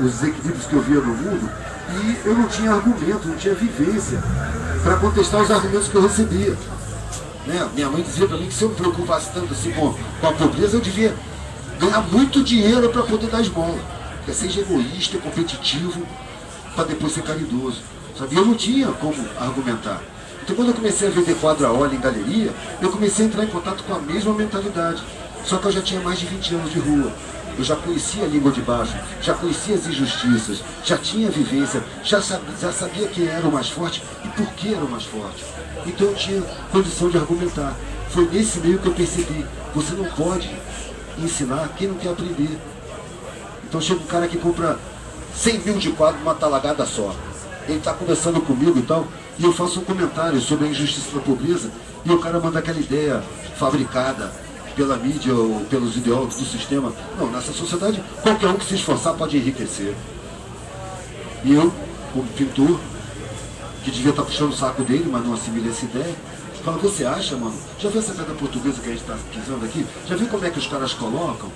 S4: os desequilíbrios que eu via no mundo e eu não tinha argumento, não tinha vivência para contestar os argumentos que eu recebia. Minha mãe dizia para mim que se eu me preocupasse tanto assim com a pobreza, eu devia ganhar muito dinheiro para poder dar esmola. Porque seja egoísta, competitivo, para depois ser caridoso. Sabe? Eu não tinha como argumentar. Então quando eu comecei a vender quadro a óleo em galeria, eu comecei a entrar em contato com a mesma mentalidade. Só que eu já tinha mais de 20 anos de rua. Eu já conhecia a língua de baixo, já conhecia as injustiças, já tinha vivência, já sabia quem era o mais forte e por que era o mais forte. Então eu tinha condição de argumentar. Foi nesse meio que eu percebi, você não pode ensinar quem não quer aprender. Então chega um cara que compra 100 mil de quadro numa talagada só. Ele está conversando comigo e tal, e eu faço um comentário sobre a injustiça da pobreza, e o cara manda aquela ideia fabricada pela mídia ou pelos ideólogos do sistema. Não, nessa sociedade, qualquer um que se esforçar pode enriquecer. E eu, como pintor, que devia estar puxando o saco dele, mas não assimilei essa ideia, fala, você acha, mano? Já viu essa pedra portuguesa que a gente está pisando aqui? Já viu como é que os caras colocam?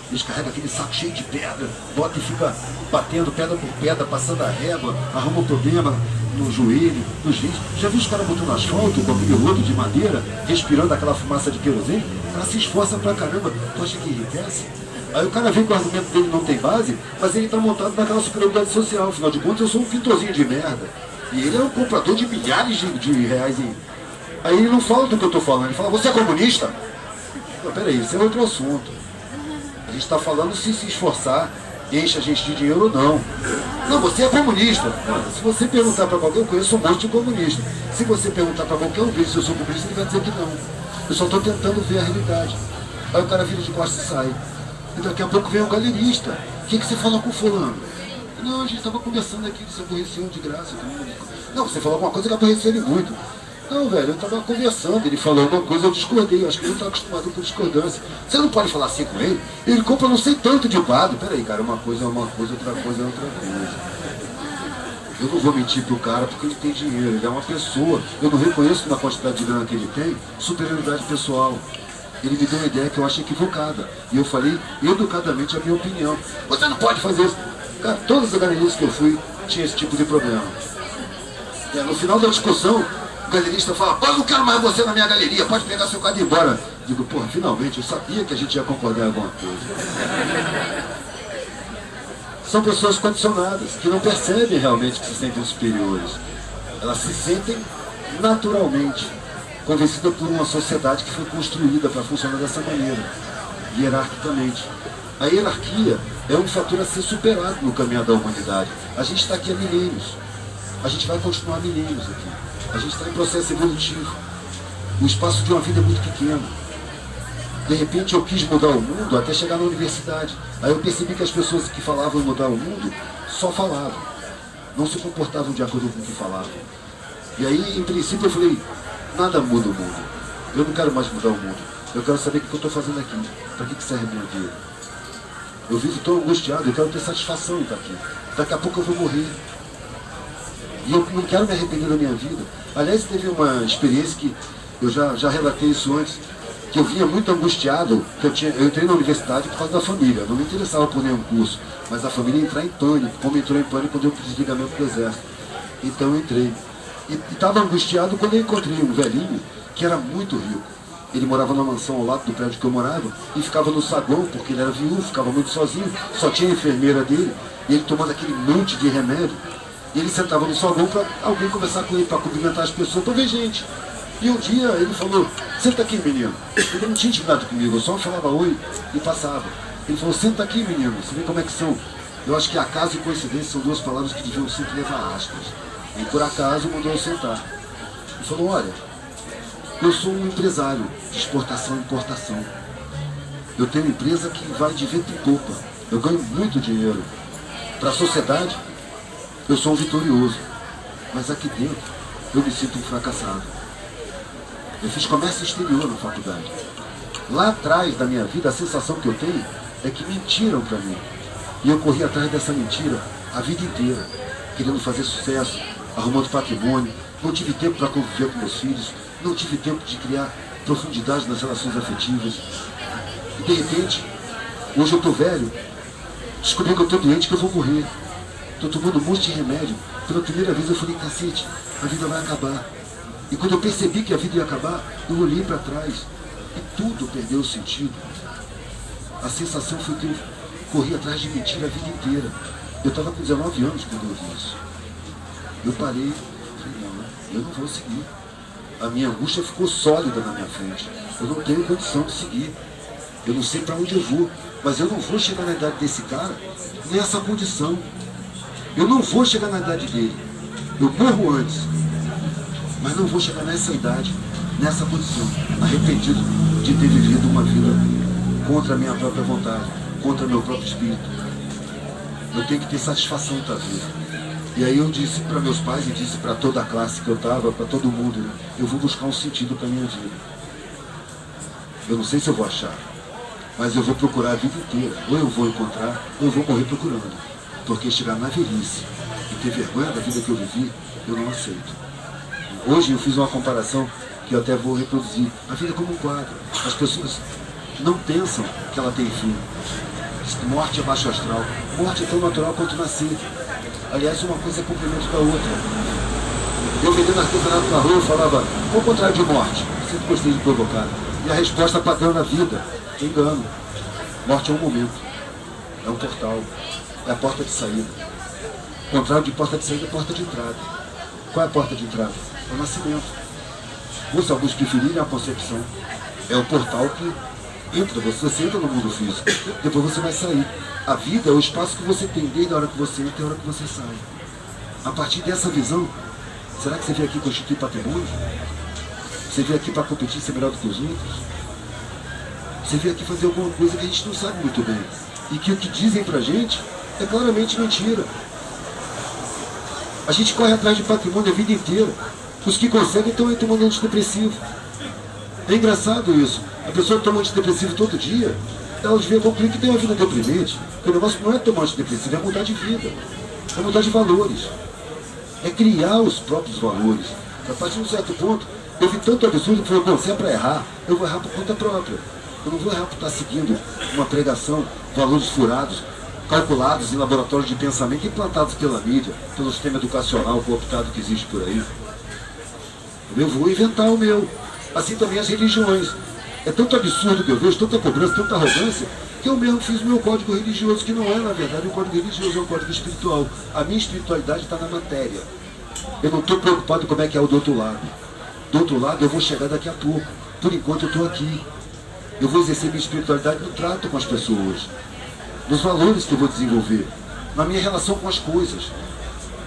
S4: Eles carregam aquele saco cheio de pedra, bota e fica batendo pedra por pedra, passando a régua, arruma um problema no joelho, nos rins. Já viu os caras botando asfalto com aquele rodo de madeira, respirando aquela fumaça de querosene? O cara se esforça pra caramba. Tu acha que enriquece? Aí o cara vem que o argumento dele não tem base, mas ele tá montado naquela superioridade social. Afinal de contas, eu sou um pintorzinho de merda. E ele é um comprador de milhares de reais. Aí ele não fala do que eu tô falando, ele fala, você é comunista? Não, peraí, isso é outro assunto. A gente está falando se esforçar, enche a gente de dinheiro ou não. Não, você é comunista. Se você perguntar para qualquer um, eu conheço um monte de comunista. Se você perguntar para qualquer um deles se eu sou comunista, ele vai dizer que não. Eu só estou tentando ver a realidade. Aí o cara vira de costas e sai. E daqui a pouco vem um galerista. O que você falou com o fulano? Não, a gente estava conversando aqui, ele se aborreceu de graça. Não, você falou alguma coisa que aborreceu ele muito. Não, velho, eu estava conversando, ele falou uma coisa, eu discordei, eu acho que ele não está acostumado com discordância. Você não pode falar assim com ele? Ele compra não sei tanto de quadro. Peraí, cara, uma coisa é uma coisa, outra coisa é outra coisa. Eu não vou mentir pro cara porque ele tem dinheiro, ele é uma pessoa. Eu não reconheço na quantidade de grana que ele tem, superioridade pessoal. Ele me deu uma ideia que eu achei equivocada. E eu falei educadamente a minha opinião. Você não pode fazer isso. Cara, todas as galerias que eu fui tinha esse tipo de problema. No final da discussão, O galerista fala, pô, eu não quero mais você na minha galeria, pode pegar seu quadro e ir embora. Digo, porra, finalmente, eu sabia que a gente ia concordar em alguma coisa. São pessoas condicionadas, que não percebem realmente que se sentem superiores. Elas se sentem naturalmente, convencidas por uma sociedade que foi construída para funcionar dessa maneira, hierarquicamente. A hierarquia é um fator a ser superado no caminhar da humanidade. A gente está aqui há milênios. A gente vai continuar milênios aqui. A gente está em processo evolutivo. O espaço de uma vida é muito pequeno. De repente eu quis mudar o mundo até chegar na universidade. Aí eu percebi que as pessoas que falavam em mudar o mundo só falavam. Não se comportavam de acordo com o que falavam. E aí, em princípio, eu falei, nada muda o mundo. Eu não quero mais mudar o mundo. Eu quero saber o que eu estou fazendo aqui. Para que serve a minha vida? Eu vivo tão angustiado, eu quero ter satisfação em estar aqui. Daqui a pouco eu vou morrer. E eu não quero me arrepender da minha vida. Aliás, teve uma experiência que eu já relatei isso antes, que eu vinha muito angustiado, que eu entrei na universidade por causa da família. Não me interessava por nenhum curso, mas a família ia entrar em pânico, como entrou em pânico quando eu fiz desligamento do exército. Então eu entrei. E estava angustiado quando eu encontrei um velhinho que era muito rico. Ele morava numa mansão ao lado do prédio que eu morava e ficava no saguão, porque ele era viúvo, ficava muito sozinho, só tinha a enfermeira dele, e ele tomando aquele monte de remédio. E ele sentava no saguão para alguém conversar com ele, para cumprimentar as pessoas, para ver gente. E um dia ele falou, senta aqui, menino. Ele não tinha intimidade comigo, eu só falava oi e passava. Ele falou, senta aqui, menino, você vê como é que são. Eu acho que acaso e coincidência são duas palavras que deviam sempre levar aspas. E por acaso mandou eu sentar. Ele falou, olha, eu sou um empresário de exportação e importação. Eu tenho uma empresa que vai de vento em popa. Eu ganho muito dinheiro. Para a sociedade, eu sou um vitorioso. Mas aqui dentro, eu me sinto um fracassado. Eu fiz comércio exterior na faculdade. Lá atrás da minha vida, a sensação que eu tenho é que mentiram para mim. E eu corri atrás dessa mentira a vida inteira, querendo fazer sucesso, arrumando patrimônio. Não tive tempo para conviver com meus filhos. Não tive tempo de criar profundidade nas relações afetivas. E de repente, hoje eu estou velho, descobri que eu estou doente, que eu vou morrer. Estou tomando um monte de remédio. Pela primeira vez eu falei, cacete, a vida vai acabar. E quando eu percebi que a vida ia acabar, eu olhei para trás e tudo perdeu o sentido. A sensação foi que eu corri atrás de mentira a vida inteira. Eu estava com 19 anos quando eu vi isso. Eu parei, falei, não, eu não vou seguir. A minha angústia ficou sólida na minha frente. Eu não tenho condição de seguir. Eu não sei para onde eu vou, mas eu não vou chegar na idade desse cara nessa condição. Eu não vou chegar na idade dele. Eu morro antes. Mas não vou chegar nessa idade, nessa condição, arrependido de ter vivido uma vida contra a minha própria vontade, contra o meu próprio espírito. Eu tenho que ter satisfação em estar vivo. E aí eu disse para meus pais e disse para toda a classe que eu estava, para todo mundo, né? Eu vou buscar um sentido para a minha vida. Eu não sei se eu vou achar, mas eu vou procurar a vida inteira. Ou eu vou encontrar, ou eu vou morrer procurando. Porque chegar na velhice e ter vergonha da vida que eu vivi, eu não aceito. Hoje eu fiz uma comparação que eu até vou reproduzir. A vida é como um quadro. As pessoas não pensam que ela tem fim. Morte é baixo astral. Morte é tão natural quanto nascer. Aliás, uma coisa é complemento da outra. Eu vendendo artesanato na rua, eu falava, qual o contrário de morte? Sempre gostei de provocar. E a resposta padrão na vida, engano. Morte é um momento. É um portal. É a porta de saída. O contrário de porta de saída é porta de entrada. Qual é a porta de entrada? É o nascimento. Ou se alguns preferirem, a concepção. É o portal que entra, você entra no mundo físico. Depois você vai sair. A vida é o espaço que você tem desde a hora que você entra e a hora que você sai. A partir dessa visão, será que você veio aqui constituir patrimônio? Você veio aqui para competir, ser melhor do que os outros? Você veio aqui fazer alguma coisa que a gente não sabe muito bem. E que o que dizem pra gente é claramente mentira. A gente corre atrás de patrimônio a vida inteira. Os que conseguem estão aí tomando antidepressivo. É engraçado isso. A pessoa toma antidepressivo todo dia, ela devia concluir que tem uma vida deprimente. Porque o negócio não é tomar antidepressivo, é mudar de vida. É mudar de valores. É criar os próprios valores. A partir de um certo ponto, eu vi tanto absurdo que falei, bom, se é para errar, eu vou errar por conta própria. Eu não vou errar por estar seguindo uma pregação, valores furados, calculados em laboratórios de pensamento implantados pela mídia, pelo sistema educacional cooptado que existe por aí. Eu vou inventar o meu. Assim também as religiões. É tanto absurdo que eu vejo, tanta cobrança, tanta arrogância, que eu mesmo fiz o meu código religioso, que não é, na verdade, um código religioso, é um código espiritual. A minha espiritualidade está na matéria. Eu não estou preocupado como é que é o do outro lado. Do outro lado eu vou chegar daqui a pouco. Por enquanto eu estou aqui. Eu vou exercer minha espiritualidade no trato com as pessoas, nos valores que eu vou desenvolver, na minha relação com as coisas,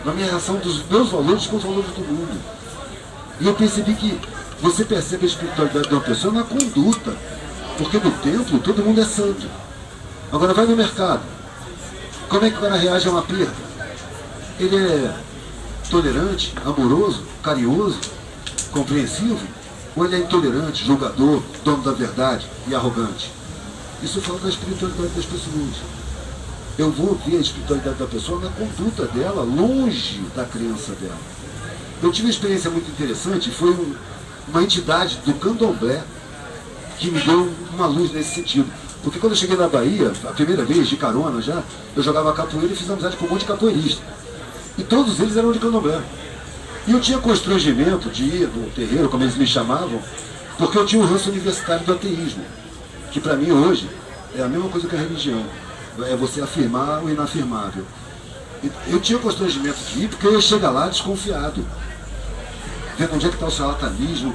S4: na minha relação dos meus valores com os valores do mundo. E eu percebi que você percebe a espiritualidade de uma pessoa na conduta, porque no templo todo mundo é santo. Agora vai no mercado, como é que o cara reage a uma perda? Ele é tolerante, amoroso, carinhoso, compreensivo? Ou ele é intolerante, julgador, dono da verdade e arrogante? Isso fala da espiritualidade das pessoas. Eu vou ver a espiritualidade da pessoa na conduta dela, longe da crença dela. Eu tive uma experiência muito interessante, foi uma entidade do candomblé que me deu uma luz nesse sentido. Porque quando eu cheguei na Bahia, a primeira vez, de carona já, eu jogava capoeira e fiz amizade com um monte de capoeirista. E todos eles eram de candomblé. E eu tinha constrangimento de ir no terreiro, como eles me chamavam, porque eu tinha um ranço universitário do ateísmo, que para mim hoje é a mesma coisa que a religião, é você afirmar o inafirmável. Eu tinha constrangimento de ir porque eu ia chegar lá desconfiado, vendo onde é que está o charlatanismo,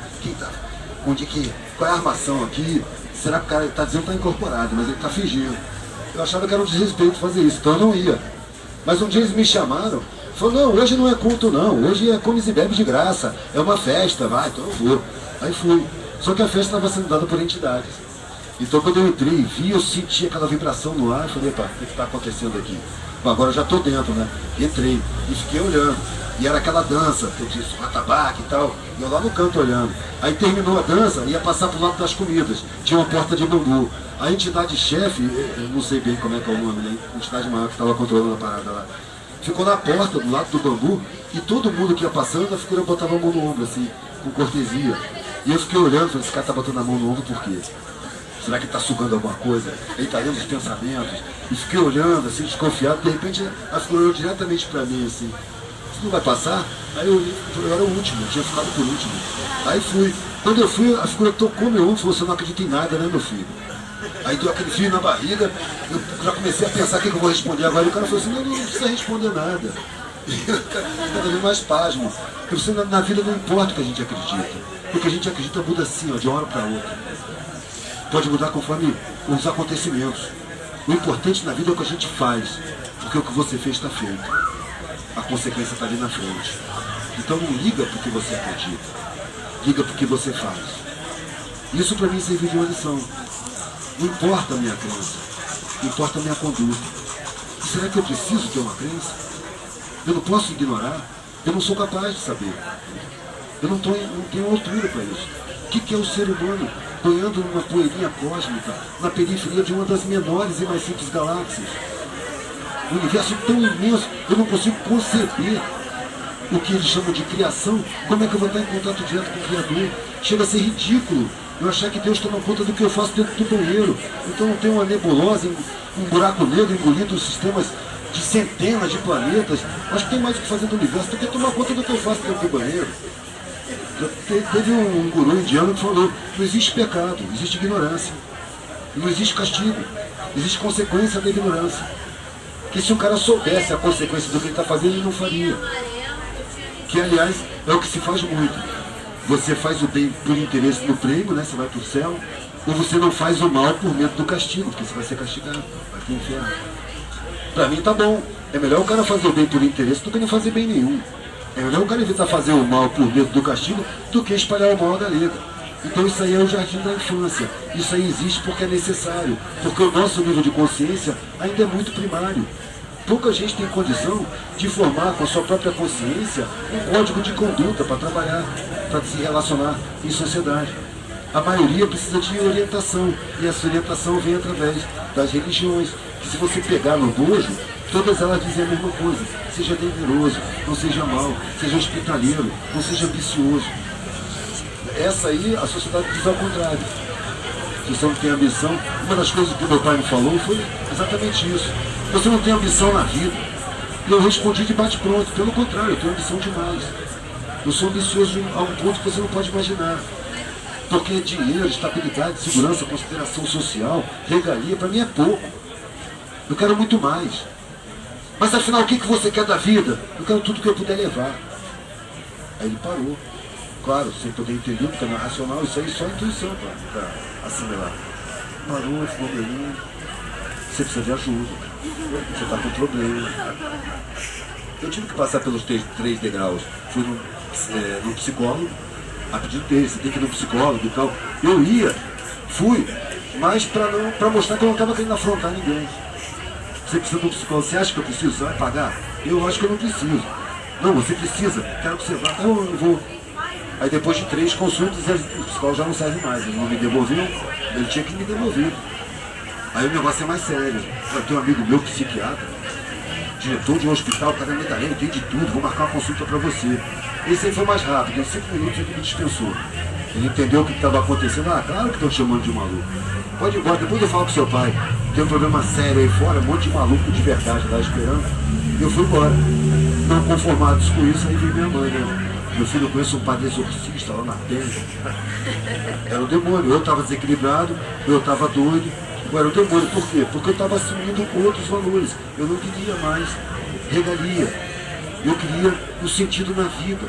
S4: qual é a armação aqui, será que o cara está dizendo que está incorporado, mas ele está fingindo. Eu achava que era um desrespeito fazer isso, então eu não ia. Mas um dia eles me chamaram, falaram, não, hoje não é culto não, hoje é comes e bebes de graça, é uma festa, vai, então eu vou. Aí fui. Só que a festa estava sendo dada por entidades. Então quando eu entrei, vi, eu senti aquela vibração no ar, e falei, pá, o que está acontecendo aqui? Bom, agora eu já estou dentro, né? Entrei e fiquei olhando. E era aquela dança, que eu disse, com atabaque e tal, e eu lá no canto olhando. Aí terminou a dança, ia passar pro lado das comidas, tinha uma porta de bambu. A entidade chefe, eu não sei bem como é que é o nome, né? A entidade maior que estava controlando a parada lá, ficou na porta, do lado do bambu, e todo mundo que ia passando, a figura botava a mão no ombro, assim, com cortesia. E eu fiquei olhando, falei, esse cara tá botando a mão no ombro por quê? Será que ele está sugando alguma coisa? Ele está lendo os pensamentos? E fiquei olhando, assim, desconfiado, de repente a figura olhou diretamente para mim, assim, isso não vai passar? Aí eu olhei, eu era o último, eu tinha ficado por último. Aí fui. Quando eu fui, a figura tocou meu ombro e falou, você não acredita em nada, né, meu filho? Aí deu aquele frio na barriga, eu já comecei a pensar o que eu vou responder agora. E o cara falou assim, não precisa responder nada. Cada vez mais pasmo. Porque você, na vida não importa o que a gente acredita. O que a gente acredita muda assim, ó, de uma hora para outra. Pode mudar conforme os acontecimentos. O importante na vida é o que a gente faz. Porque o que você fez está feito. A consequência está ali na frente. Então não liga porque você acredita. Liga porque você faz. Isso para mim serviu de uma lição. Não importa a minha crença, importa a minha conduta. E será que eu preciso ter uma crença? Eu não posso ignorar? Eu não sou capaz de saber. Eu não tenho altura para isso. O que é o ser humano banhando numa poeirinha cósmica, na periferia de uma das menores e mais simples galáxias? Um universo tão imenso, eu não consigo conceber o que eles chamam de criação. Como é que eu vou estar em contato direto com o Criador? Chega a ser ridículo eu achar que Deus toma conta do que eu faço dentro do banheiro. Então não tem uma nebulosa, um buraco negro engolindo sistemas de centenas de planetas. Acho que tem mais o que fazer no universo do que tomar conta do que eu faço dentro do banheiro. Teve um guru indiano que falou, não existe pecado, existe ignorância. Não existe castigo, existe consequência da ignorância. Que se um cara soubesse a consequência do que ele está fazendo, ele não faria. Que, aliás, é o que se faz muito. Você faz o bem por interesse do prêmio, né? Você vai para o céu. Ou você não faz o mal por medo do castigo, porque você vai ser castigado, vai para o inferno. Para mim tá bom. É melhor o cara fazer o bem por interesse do que não fazer bem nenhum. É melhor o cara evitar fazer o mal por medo do castigo do que espalhar o mal da galega. Então isso aí é o jardim da infância. Isso aí existe porque é necessário. Porque o nosso nível de consciência ainda é muito primário. Pouca gente tem condição de formar com a sua própria consciência um código de conduta para trabalhar, para se relacionar em sociedade. A maioria precisa de orientação, e essa orientação vem através das religiões, que se você pegar no bojo, todas elas dizem a mesma coisa. Seja temeroso, não seja mau, seja hospitaleiro, não seja ambicioso. Essa aí, a sociedade diz ao contrário. Se você não tem ambição, uma das coisas que meu pai me falou foi exatamente isso. Você não tem ambição na vida. E eu respondi de bate-pronto. Pelo contrário, eu tenho ambição demais. Eu sou ambicioso a um ponto que você não pode imaginar. Porque dinheiro, estabilidade, segurança, consideração social, regalia, para mim é pouco. Eu quero muito mais. Mas afinal, o que você quer da vida? Eu quero tudo que eu puder levar. Aí ele parou. Claro, sem poder entender, porque não é racional, isso aí é só intuição para assimilar. Parou, ficou bem. Você precisa de ajuda. Você está com problema. Eu tive que passar pelos três degraus. Fui no psicólogo, a pedido dele, você tem que ir no psicólogo e tal. Eu fui, mas para mostrar que eu não estava querendo afrontar ninguém. Você precisa de um psicólogo, você acha que eu preciso? Você vai pagar? Eu acho que eu não preciso. Não, você precisa, quero que você vá. Não, eu vou. Aí depois de 3 consultas, o psicólogo já não serve mais. Ele não me devolveu, ele tinha que me devolver. Aí o negócio é mais sério. Eu tenho um amigo meu, psiquiatra, diretor de um hospital, o cara me dá, tem de tudo, vou marcar uma consulta para você. Esse aí foi mais rápido, em 5 minutos ele me dispensou. Ele entendeu o que estava acontecendo. Ah, claro que estão chamando de maluco. Pode ir embora, depois eu falo pro seu pai. Tem um problema sério aí fora, um monte de maluco de verdade lá esperando. Eu fui embora. Não conformados com isso, aí veio minha mãe, né? Meu filho, eu conheço um padre exorcista lá na Penha. Era o demônio, eu estava desequilibrado, eu estava doido. Eu era o demônio, por quê? Porque eu estava assumindo outros valores. Eu não queria mais regalia. Eu queria o sentido na vida.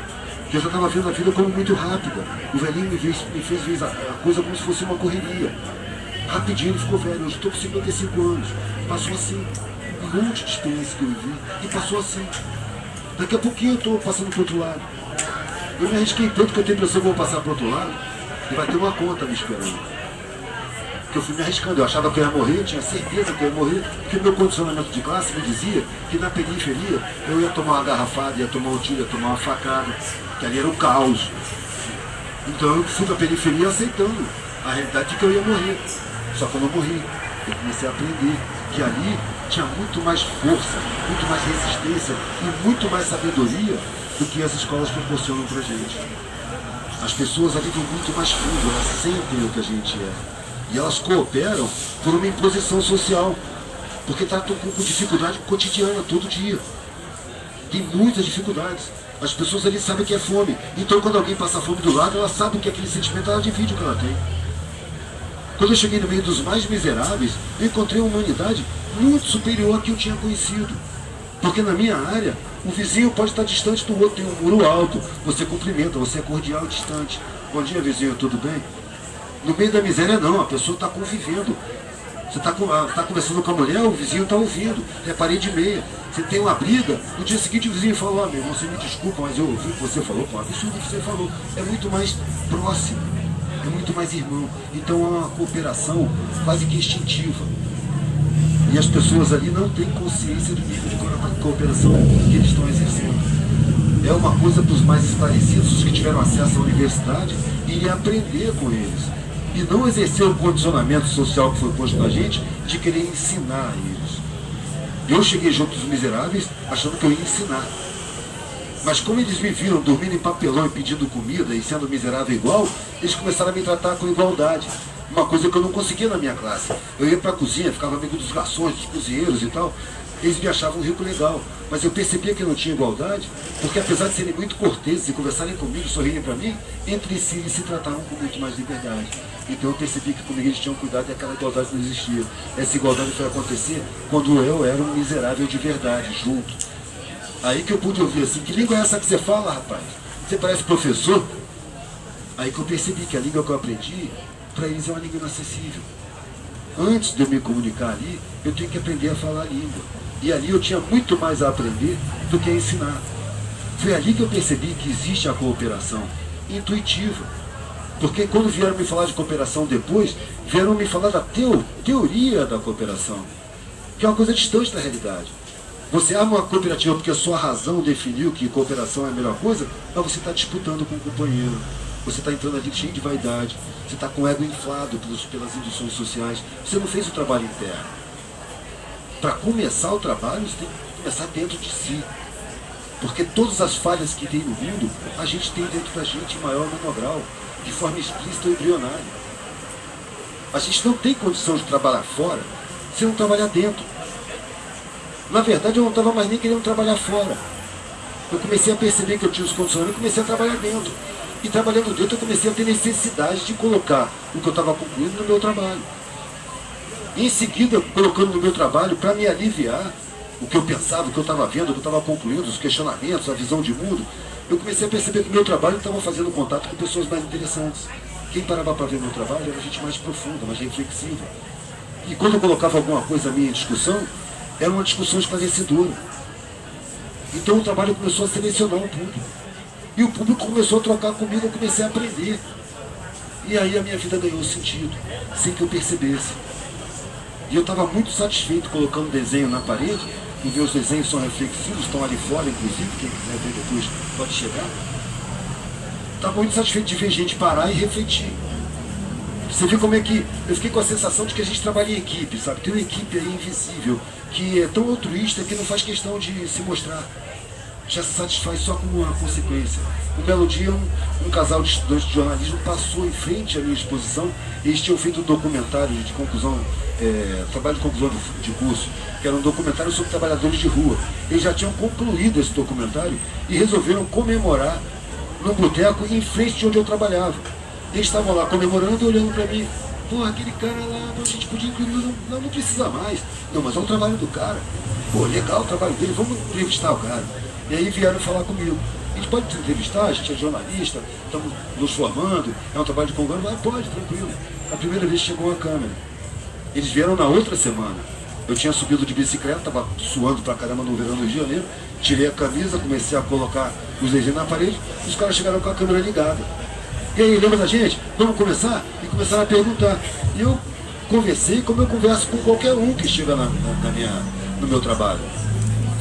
S4: Eu já estava vendo a vida como muito rápida. O velhinho me fez ver a coisa como se fosse uma correria. Rapidinho ele ficou velho. Hoje estou com 55 anos. Passou assim. Um monte de experiência que eu vivi. E passou assim. Daqui a pouquinho eu estou passando para o outro lado. Eu me arrisquei tanto que eu tenho a impressão que eu vou passar para o outro lado. E vai ter uma conta me esperando. Eu fui me arriscando, eu achava que eu ia morrer, eu tinha certeza que eu ia morrer, porque meu condicionamento de classe me dizia que na periferia eu ia tomar uma garrafada, ia tomar um tiro, ia tomar uma facada, que ali era um caos. Então eu fui para a periferia aceitando a realidade de que eu ia morrer. Só que eu não morri. Eu comecei a aprender que ali tinha muito mais força, muito mais resistência e muito mais sabedoria do que as escolas proporcionam para a gente. As pessoas ali vão muito mais fundo, elas sentem o que a gente é. E elas cooperam por uma imposição social, porque tratam com dificuldade cotidiana, todo dia. Tem muitas dificuldades. As pessoas ali sabem que é fome. Então quando alguém passa fome do lado, ela sabe que aquele sentimento, ela divide o que ela tem. Quando eu cheguei no meio dos mais miseráveis, eu encontrei uma humanidade muito superior à que eu tinha conhecido. Porque na minha área, o vizinho pode estar distante do outro, tem um muro alto, você cumprimenta, você é cordial e distante. Bom dia, vizinho, tudo bem? No meio da miséria não, a pessoa está convivendo. Você está conversando com a mulher, o vizinho está ouvindo, é parede e meia. Você tem uma briga, no dia seguinte o vizinho fala, ó, meu irmão, você me desculpa, mas eu ouvi o que você falou, com um absurdo que você falou. É muito mais próximo, é muito mais irmão. Então é uma cooperação quase que instintiva. E as pessoas ali não têm consciência do nível de cooperação que eles estão exercendo. É uma coisa para os mais esclarecidos, os que tiveram acesso à universidade, irem aprender com eles. E não exercer o condicionamento social que foi posto na gente de querer ensinar a eles. Eu cheguei junto dos miseráveis achando que eu ia ensinar. Mas como eles me viram dormindo em papelão e pedindo comida e sendo miserável igual, eles começaram a me tratar com igualdade. Uma coisa que eu não conseguia na minha classe. Eu ia para a cozinha, ficava amigo dos garçons, dos cozinheiros e tal. Eles me achavam rico legal. Mas eu percebia que não tinha igualdade, porque apesar de serem muito corteses e conversarem comigo, sorrirem para mim, entre si eles se tratavam com muito mais liberdade. Então eu percebi que comigo eles tinham cuidado e aquela igualdade não existia. Essa igualdade foi acontecer quando eu era um miserável de verdade, junto. Aí que eu pude ouvir assim, que língua é essa que você fala, rapaz? Você parece professor? Aí que eu percebi que a língua que eu aprendi, para eles é uma língua inacessível. Antes de eu me comunicar ali, eu tenho que aprender a falar a língua. E ali eu tinha muito mais a aprender do que a ensinar. Foi ali que eu percebi que existe a cooperação intuitiva. Porque quando vieram me falar de cooperação depois, vieram me falar da teoria da cooperação, que é uma coisa distante da realidade. Você arma uma cooperativa porque a sua razão definiu que cooperação é a melhor coisa, mas você está disputando com o companheiro. Você está entrando ali cheio de vaidade, você está com o ego inflado pelas induções sociais, você não fez o trabalho interno. Para começar o trabalho, você tem que começar dentro de si. Porque todas as falhas que tem no mundo, a gente tem dentro da gente em maior ou menor grau, de forma explícita ou embrionária. A gente não tem condição de trabalhar fora se não trabalhar dentro. Na verdade, eu não estava mais nem querendo trabalhar fora. Eu comecei a perceber que eu tinha os condicionamentos e comecei a trabalhar dentro. E trabalhando dentro eu comecei a ter necessidade de colocar o que eu estava concluindo no meu trabalho. E em seguida, colocando no meu trabalho, para me aliviar o que eu pensava, o que eu estava vendo, o que eu estava concluindo, os questionamentos, a visão de mundo, eu comecei a perceber que o meu trabalho estava fazendo contato com pessoas mais interessantes. Quem parava para ver meu trabalho era gente mais profunda, mais reflexiva. E quando eu colocava alguma coisa minha em discussão, era uma discussão esclarecedora. Então o trabalho começou a selecionar o público. E o público começou a trocar comigo, eu comecei a aprender. E aí a minha vida ganhou sentido, sem que eu percebesse. E eu estava muito satisfeito colocando desenho na parede. Os meus desenhos são reflexivos, estão ali fora, inclusive, quem quiser ver depois pode chegar. Estava muito satisfeito de ver gente parar e refletir. Você vê como é que eu fiquei com a sensação de que a gente trabalha em equipe, sabe? Tem uma equipe aí invisível, que é tão altruísta que não faz questão de se mostrar. Já se satisfaz só com uma consequência. Um belo dia, um casal de estudantes de jornalismo passou em frente à minha exposição. Eles tinham feito um documentário de conclusão, trabalho de conclusão de curso, que era um documentário sobre trabalhadores de rua. Eles já tinham concluído esse documentário e resolveram comemorar no boteco em frente de onde eu trabalhava. Eles estavam lá comemorando e olhando para mim. Pô, aquele cara lá, a gente podia incluir, não precisa mais. Não, mas é o trabalho do cara. Pô, legal o trabalho dele, vamos entrevistar o cara. E aí vieram falar comigo. A gente pode te entrevistar, a gente é jornalista, estamos nos formando, é um trabalho de congresso, mas pode, tranquilo. A primeira vez chegou a câmera. Eles vieram na outra semana. Eu tinha subido de bicicleta, estava suando pra caramba no verão do Rio de Janeiro, tirei a camisa, comecei a colocar os desenhos na parede, e os caras chegaram com a câmera ligada. E aí, lembra da gente? Vamos começar? E começaram a perguntar. E eu conversei como eu converso com qualquer um que chega no meu trabalho.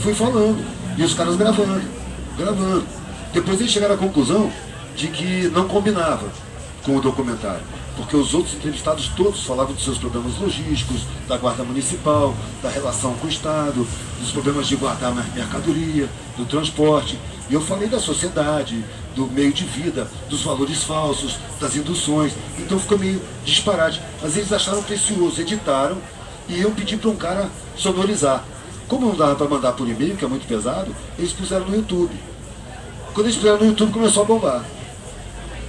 S4: Fui falando. E os caras gravando. Depois eles chegaram à conclusão de que não combinava com o documentário. Porque os outros entrevistados todos falavam dos seus problemas logísticos, da guarda municipal, da relação com o Estado, dos problemas de guardar mercadoria, do transporte. E eu falei da sociedade, do meio de vida, dos valores falsos, das induções. Então ficou meio disparate. Mas eles acharam precioso, editaram e iam pedir para um cara sonorizar. Como não dava para mandar por e-mail, que é muito pesado, eles puseram no YouTube. Quando eles puseram no YouTube, começou a bombar.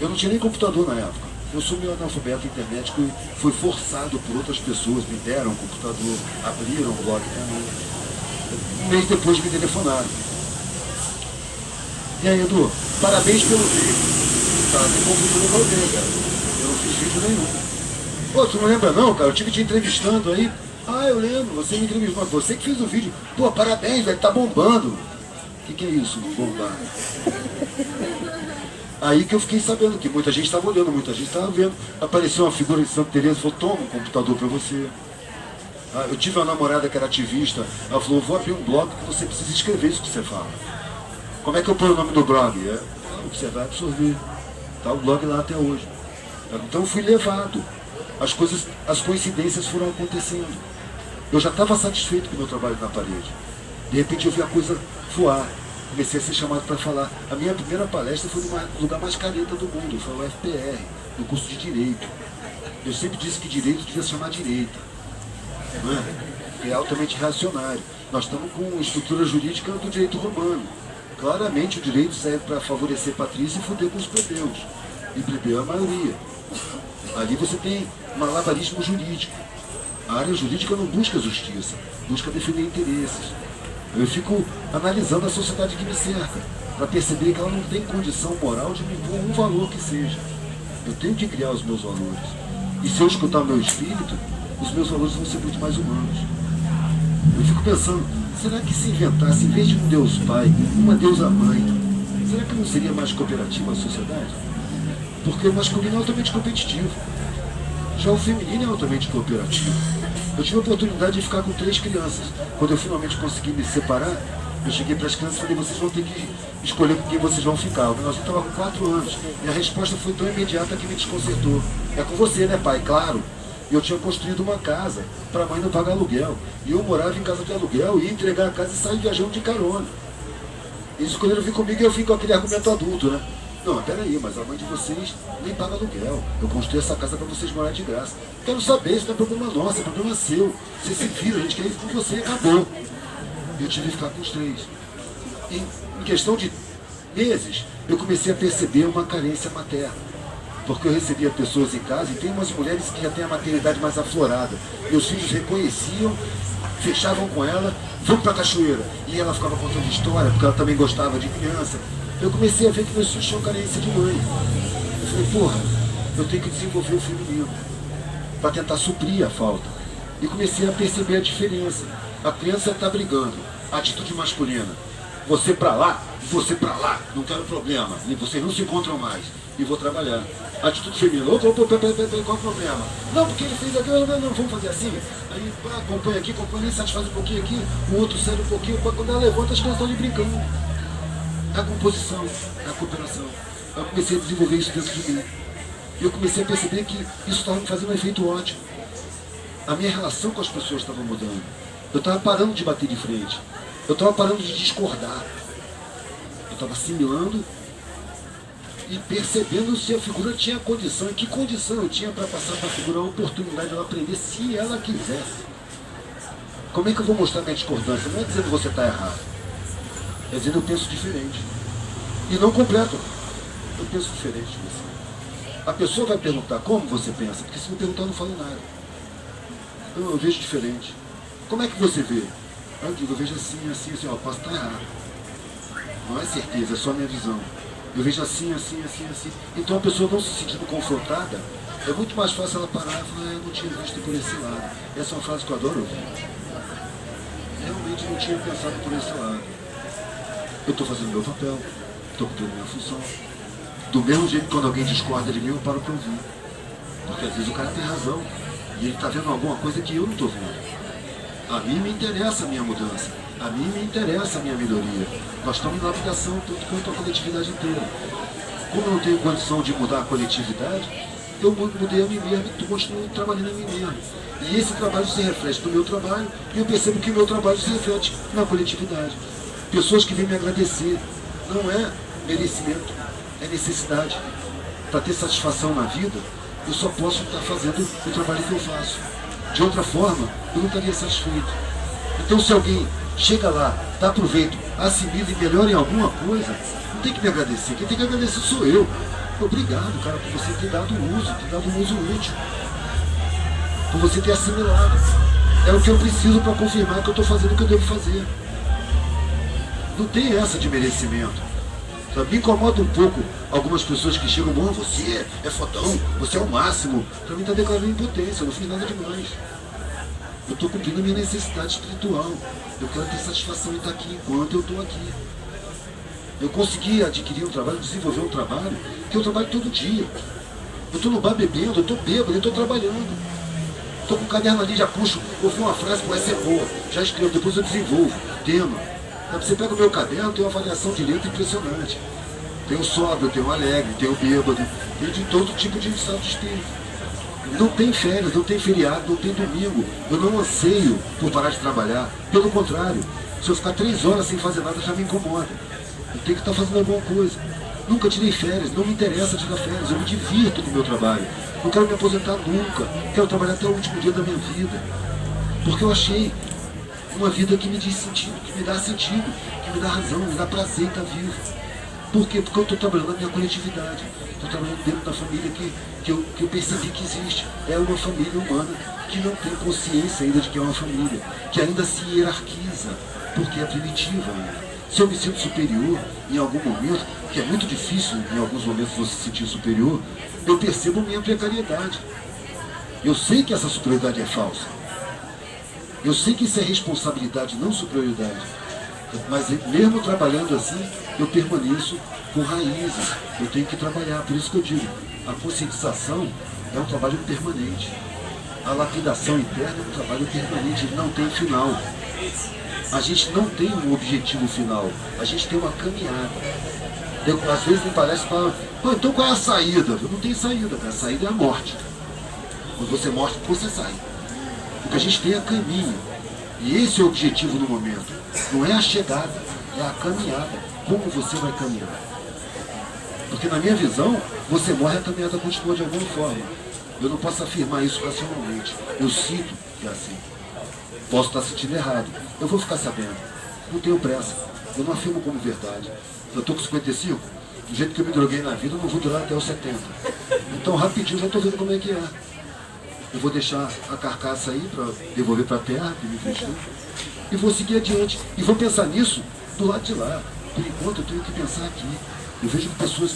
S4: Eu não tinha nem computador na época. Eu sou meio analfabeto internético e fui forçado por outras pessoas, me deram um computador, abriram um blog para mim. Um mês depois me telefonaram. E aí, Edu, parabéns pelo vídeo. Tá, me convidou pra alguém, cara. Eu não fiz vídeo nenhum. Pô, tu não lembra não, cara? Eu tive te entrevistando aí. Ah, eu lembro, você me entrevistou, mas você que fez o vídeo. Pô, parabéns, velho, tá bombando. O que é isso, bombar? Aí que eu fiquei sabendo que muita gente estava olhando, muita gente estava vendo. Apareceu uma figura de Santa Teresa e falou, toma um computador para você. Ah, eu tive uma namorada que era ativista, ela falou, vou abrir um blog que você precisa escrever isso que você fala. Como é que eu ponho o nome do blog? O que você vai absorver. Tá o blog lá até hoje. Então eu fui levado. As coincidências foram acontecendo. Eu já estava satisfeito com o meu trabalho na parede. De repente eu vi a coisa voar. Comecei a ser chamado para falar. A minha primeira palestra foi no lugar mais careta do mundo, foi o FPR, no curso de Direito. Eu sempre disse que Direito devia se chamar Direita. Não é? É altamente reacionário. Nós estamos com estrutura jurídica do direito romano. Claramente o direito serve para favorecer patrícia e foder com os plebeus. E plebeu é a maioria. Ali você tem malabarismo jurídico. A área jurídica não busca justiça, busca defender interesses. Eu fico analisando a sociedade que me cerca, para perceber que ela não tem condição moral de me impor um valor que seja. Eu tenho que criar os meus valores. E se eu escutar o meu espírito, os meus valores vão ser muito mais humanos. Eu fico pensando, será que se inventasse, em vez de um Deus Pai, uma deusa Mãe, será que não seria mais cooperativa a sociedade? Porque o masculino é altamente competitivo. Já o feminino é altamente cooperativo. Eu tive a oportunidade de ficar com 3 crianças. Quando eu finalmente consegui me separar, eu cheguei para as crianças e falei, vocês vão ter que escolher com quem vocês vão ficar. O menorzinho estava com 4 anos. E a resposta foi tão imediata que me desconcertou. É com você, né, pai? Claro. Eu tinha construído uma casa para a mãe não pagar aluguel. E eu morava em casa de aluguel, ia entregar a casa e sair viajando de carona. Eles escolheram vir comigo e eu fico com aquele argumento adulto, né? Não, mas peraí, mas a mãe de vocês nem paga aluguel. Eu construí essa casa para vocês morarem de graça. Quero saber, isso não é problema nosso, é problema seu. Você se vira, a gente quer ir com você e acabou. Eu tive que ficar com os 3. em questão de meses, eu comecei a perceber uma carência materna. Porque eu recebia pessoas em casa e tem umas mulheres que já têm a maternidade mais aflorada. Meus filhos reconheciam, fechavam com ela, vamos pra cachoeira. E ela ficava contando história, porque ela também gostava de criança. Eu comecei a ver que meus filhos tinham carência de mãe. Eu falei, porra, eu tenho que desenvolver o feminino para tentar suprir a falta. E comecei a perceber a diferença. A criança está brigando, atitude masculina. Você pra lá, não quero problema. E vocês não se encontram mais. E vou trabalhar. Atitude feminina, qual o problema? Não, porque ele fez aquilo, não, vamos fazer assim. Aí acompanha aqui, acompanha ali, satisfaz um pouquinho aqui, o outro cede um pouquinho. Quando ela levanta, as crianças estão ali brincando. A composição, a cooperação. Eu comecei a desenvolver isso dentro de mim. E eu comecei a perceber que isso estava me fazendo um efeito ótimo. A minha relação com as pessoas estava mudando. Eu estava parando de bater de frente. Eu estava parando de discordar. Eu estava assimilando e percebendo se a figura tinha condição. E que condição eu tinha para passar para a figura a oportunidade de ela aprender se ela quisesse. Como é que eu vou mostrar minha discordância? Não é dizendo que você está errado. É dizendo eu penso diferente. E não completo. Eu penso diferente de você. A pessoa vai perguntar como você pensa, porque se não perguntar eu não falo nada. Eu vejo diferente. Como é que você vê? Eu digo, eu vejo assim, assim, assim, ó, posso estar errado. Não é certeza, é só a minha visão. Eu vejo assim, assim, assim, assim. Então a pessoa não se sentindo confrontada, é muito mais fácil ela parar e falar, eu não tinha visto por esse lado. Essa é uma frase que eu adoro ouvir. Realmente não tinha pensado por esse lado. Eu estou fazendo meu papel, estou cumprindo minha função. Do mesmo jeito que quando alguém discorda de mim, eu paro para ouvir. Porque às vezes o cara tem razão. E ele está vendo alguma coisa que eu não estou vendo. A mim me interessa a minha mudança. A mim me interessa a minha melhoria. Nós estamos na obrigação, tanto quanto a coletividade inteira. Como eu não tenho condição de mudar a coletividade, eu mudei a mim mesmo e continuo trabalhando a mim mesmo. E esse trabalho se reflete no meu trabalho e eu percebo que o meu trabalho se reflete na coletividade. Pessoas que vêm me agradecer. Não é merecimento, é necessidade. Para ter satisfação na vida, eu só posso estar fazendo o trabalho que eu faço. De outra forma, eu não estaria satisfeito. Então, se alguém chega lá, dá proveito, assimila e melhora em alguma coisa, não tem que me agradecer. Quem tem que agradecer sou eu. Obrigado, cara, por você ter dado um uso útil. Por você ter assimilado. É o que eu preciso para confirmar que eu estou fazendo o que eu devo fazer. Não tem essa de merecimento. Me incomoda um pouco algumas pessoas que chegam, bom, você é fodão, você é o máximo. Para mim está declarando impotência, eu não fiz nada demais. Eu estou cumprindo a minha necessidade espiritual. Eu quero ter satisfação em estar aqui enquanto eu estou aqui. Eu consegui adquirir um trabalho, desenvolver um trabalho, que eu trabalho todo dia. Eu estou no bar bebendo, eu estou bêbado, eu estou trabalhando. Estou com um caderno ali, já puxo, ouvi uma frase, pô, essa é boa, já escrevo, depois eu desenvolvo, tema. Você pega o meu caderno, tem uma variação de letra impressionante. Tem o sóbrio, tem o alegre, tem o bêbado, tem de todo tipo de estado de espírito. Não tem férias, não tem feriado, não tem domingo. Eu não anseio por parar de trabalhar. Pelo contrário, se eu ficar 3 horas sem fazer nada, já me incomoda. Eu tenho que estar fazendo alguma coisa. Nunca tirei férias, não me interessa tirar férias. Eu me divirto com o meu trabalho. Não quero me aposentar nunca. Quero trabalhar até o último dia da minha vida. Porque eu achei uma vida que me diz sentido, que me dá sentido, que me dá razão, me dá prazer em estar vivo. Por quê? Porque eu estou trabalhando na minha coletividade. Estou trabalhando dentro da família que eu percebi que existe. É uma família humana que não tem consciência ainda de que é uma família, que ainda se hierarquiza, porque é primitiva ainda. Se eu me sinto superior em algum momento, que é muito difícil em alguns momentos você se sentir superior, eu percebo minha precariedade. Eu sei que essa superioridade é falsa. Eu sei que isso é responsabilidade, não superioridade. Mas mesmo trabalhando assim, eu permaneço com raízes. Eu tenho que trabalhar. Por isso que eu digo, a conscientização é um trabalho permanente. A lapidação interna é um trabalho permanente, ele não tem final. A gente não tem um objetivo final, a gente tem uma caminhada. Às vezes me parece, então qual é a saída? Não tem saída, a saída é a morte. Quando você morre, você sai. O que a gente tem é caminho. E esse é o objetivo no momento. Não é a chegada, é a caminhada. Como você vai caminhar? Porque na minha visão, você morre e a caminhada continua de alguma forma. Eu não posso afirmar isso racionalmente. Eu sinto que é assim. Posso estar sentindo errado. Eu vou ficar sabendo. Não tenho pressa.
S1: Eu não afirmo como verdade. Eu estou com 55, do jeito que eu me droguei na vida, eu não vou durar até os 70. Então, rapidinho, já estou vendo como é que é. Eu vou deixar a carcaça aí para devolver para a terra, que me fechou, e vou seguir adiante. E vou pensar nisso do lado de lá. Por enquanto, eu tenho que pensar aqui. Eu vejo que pessoas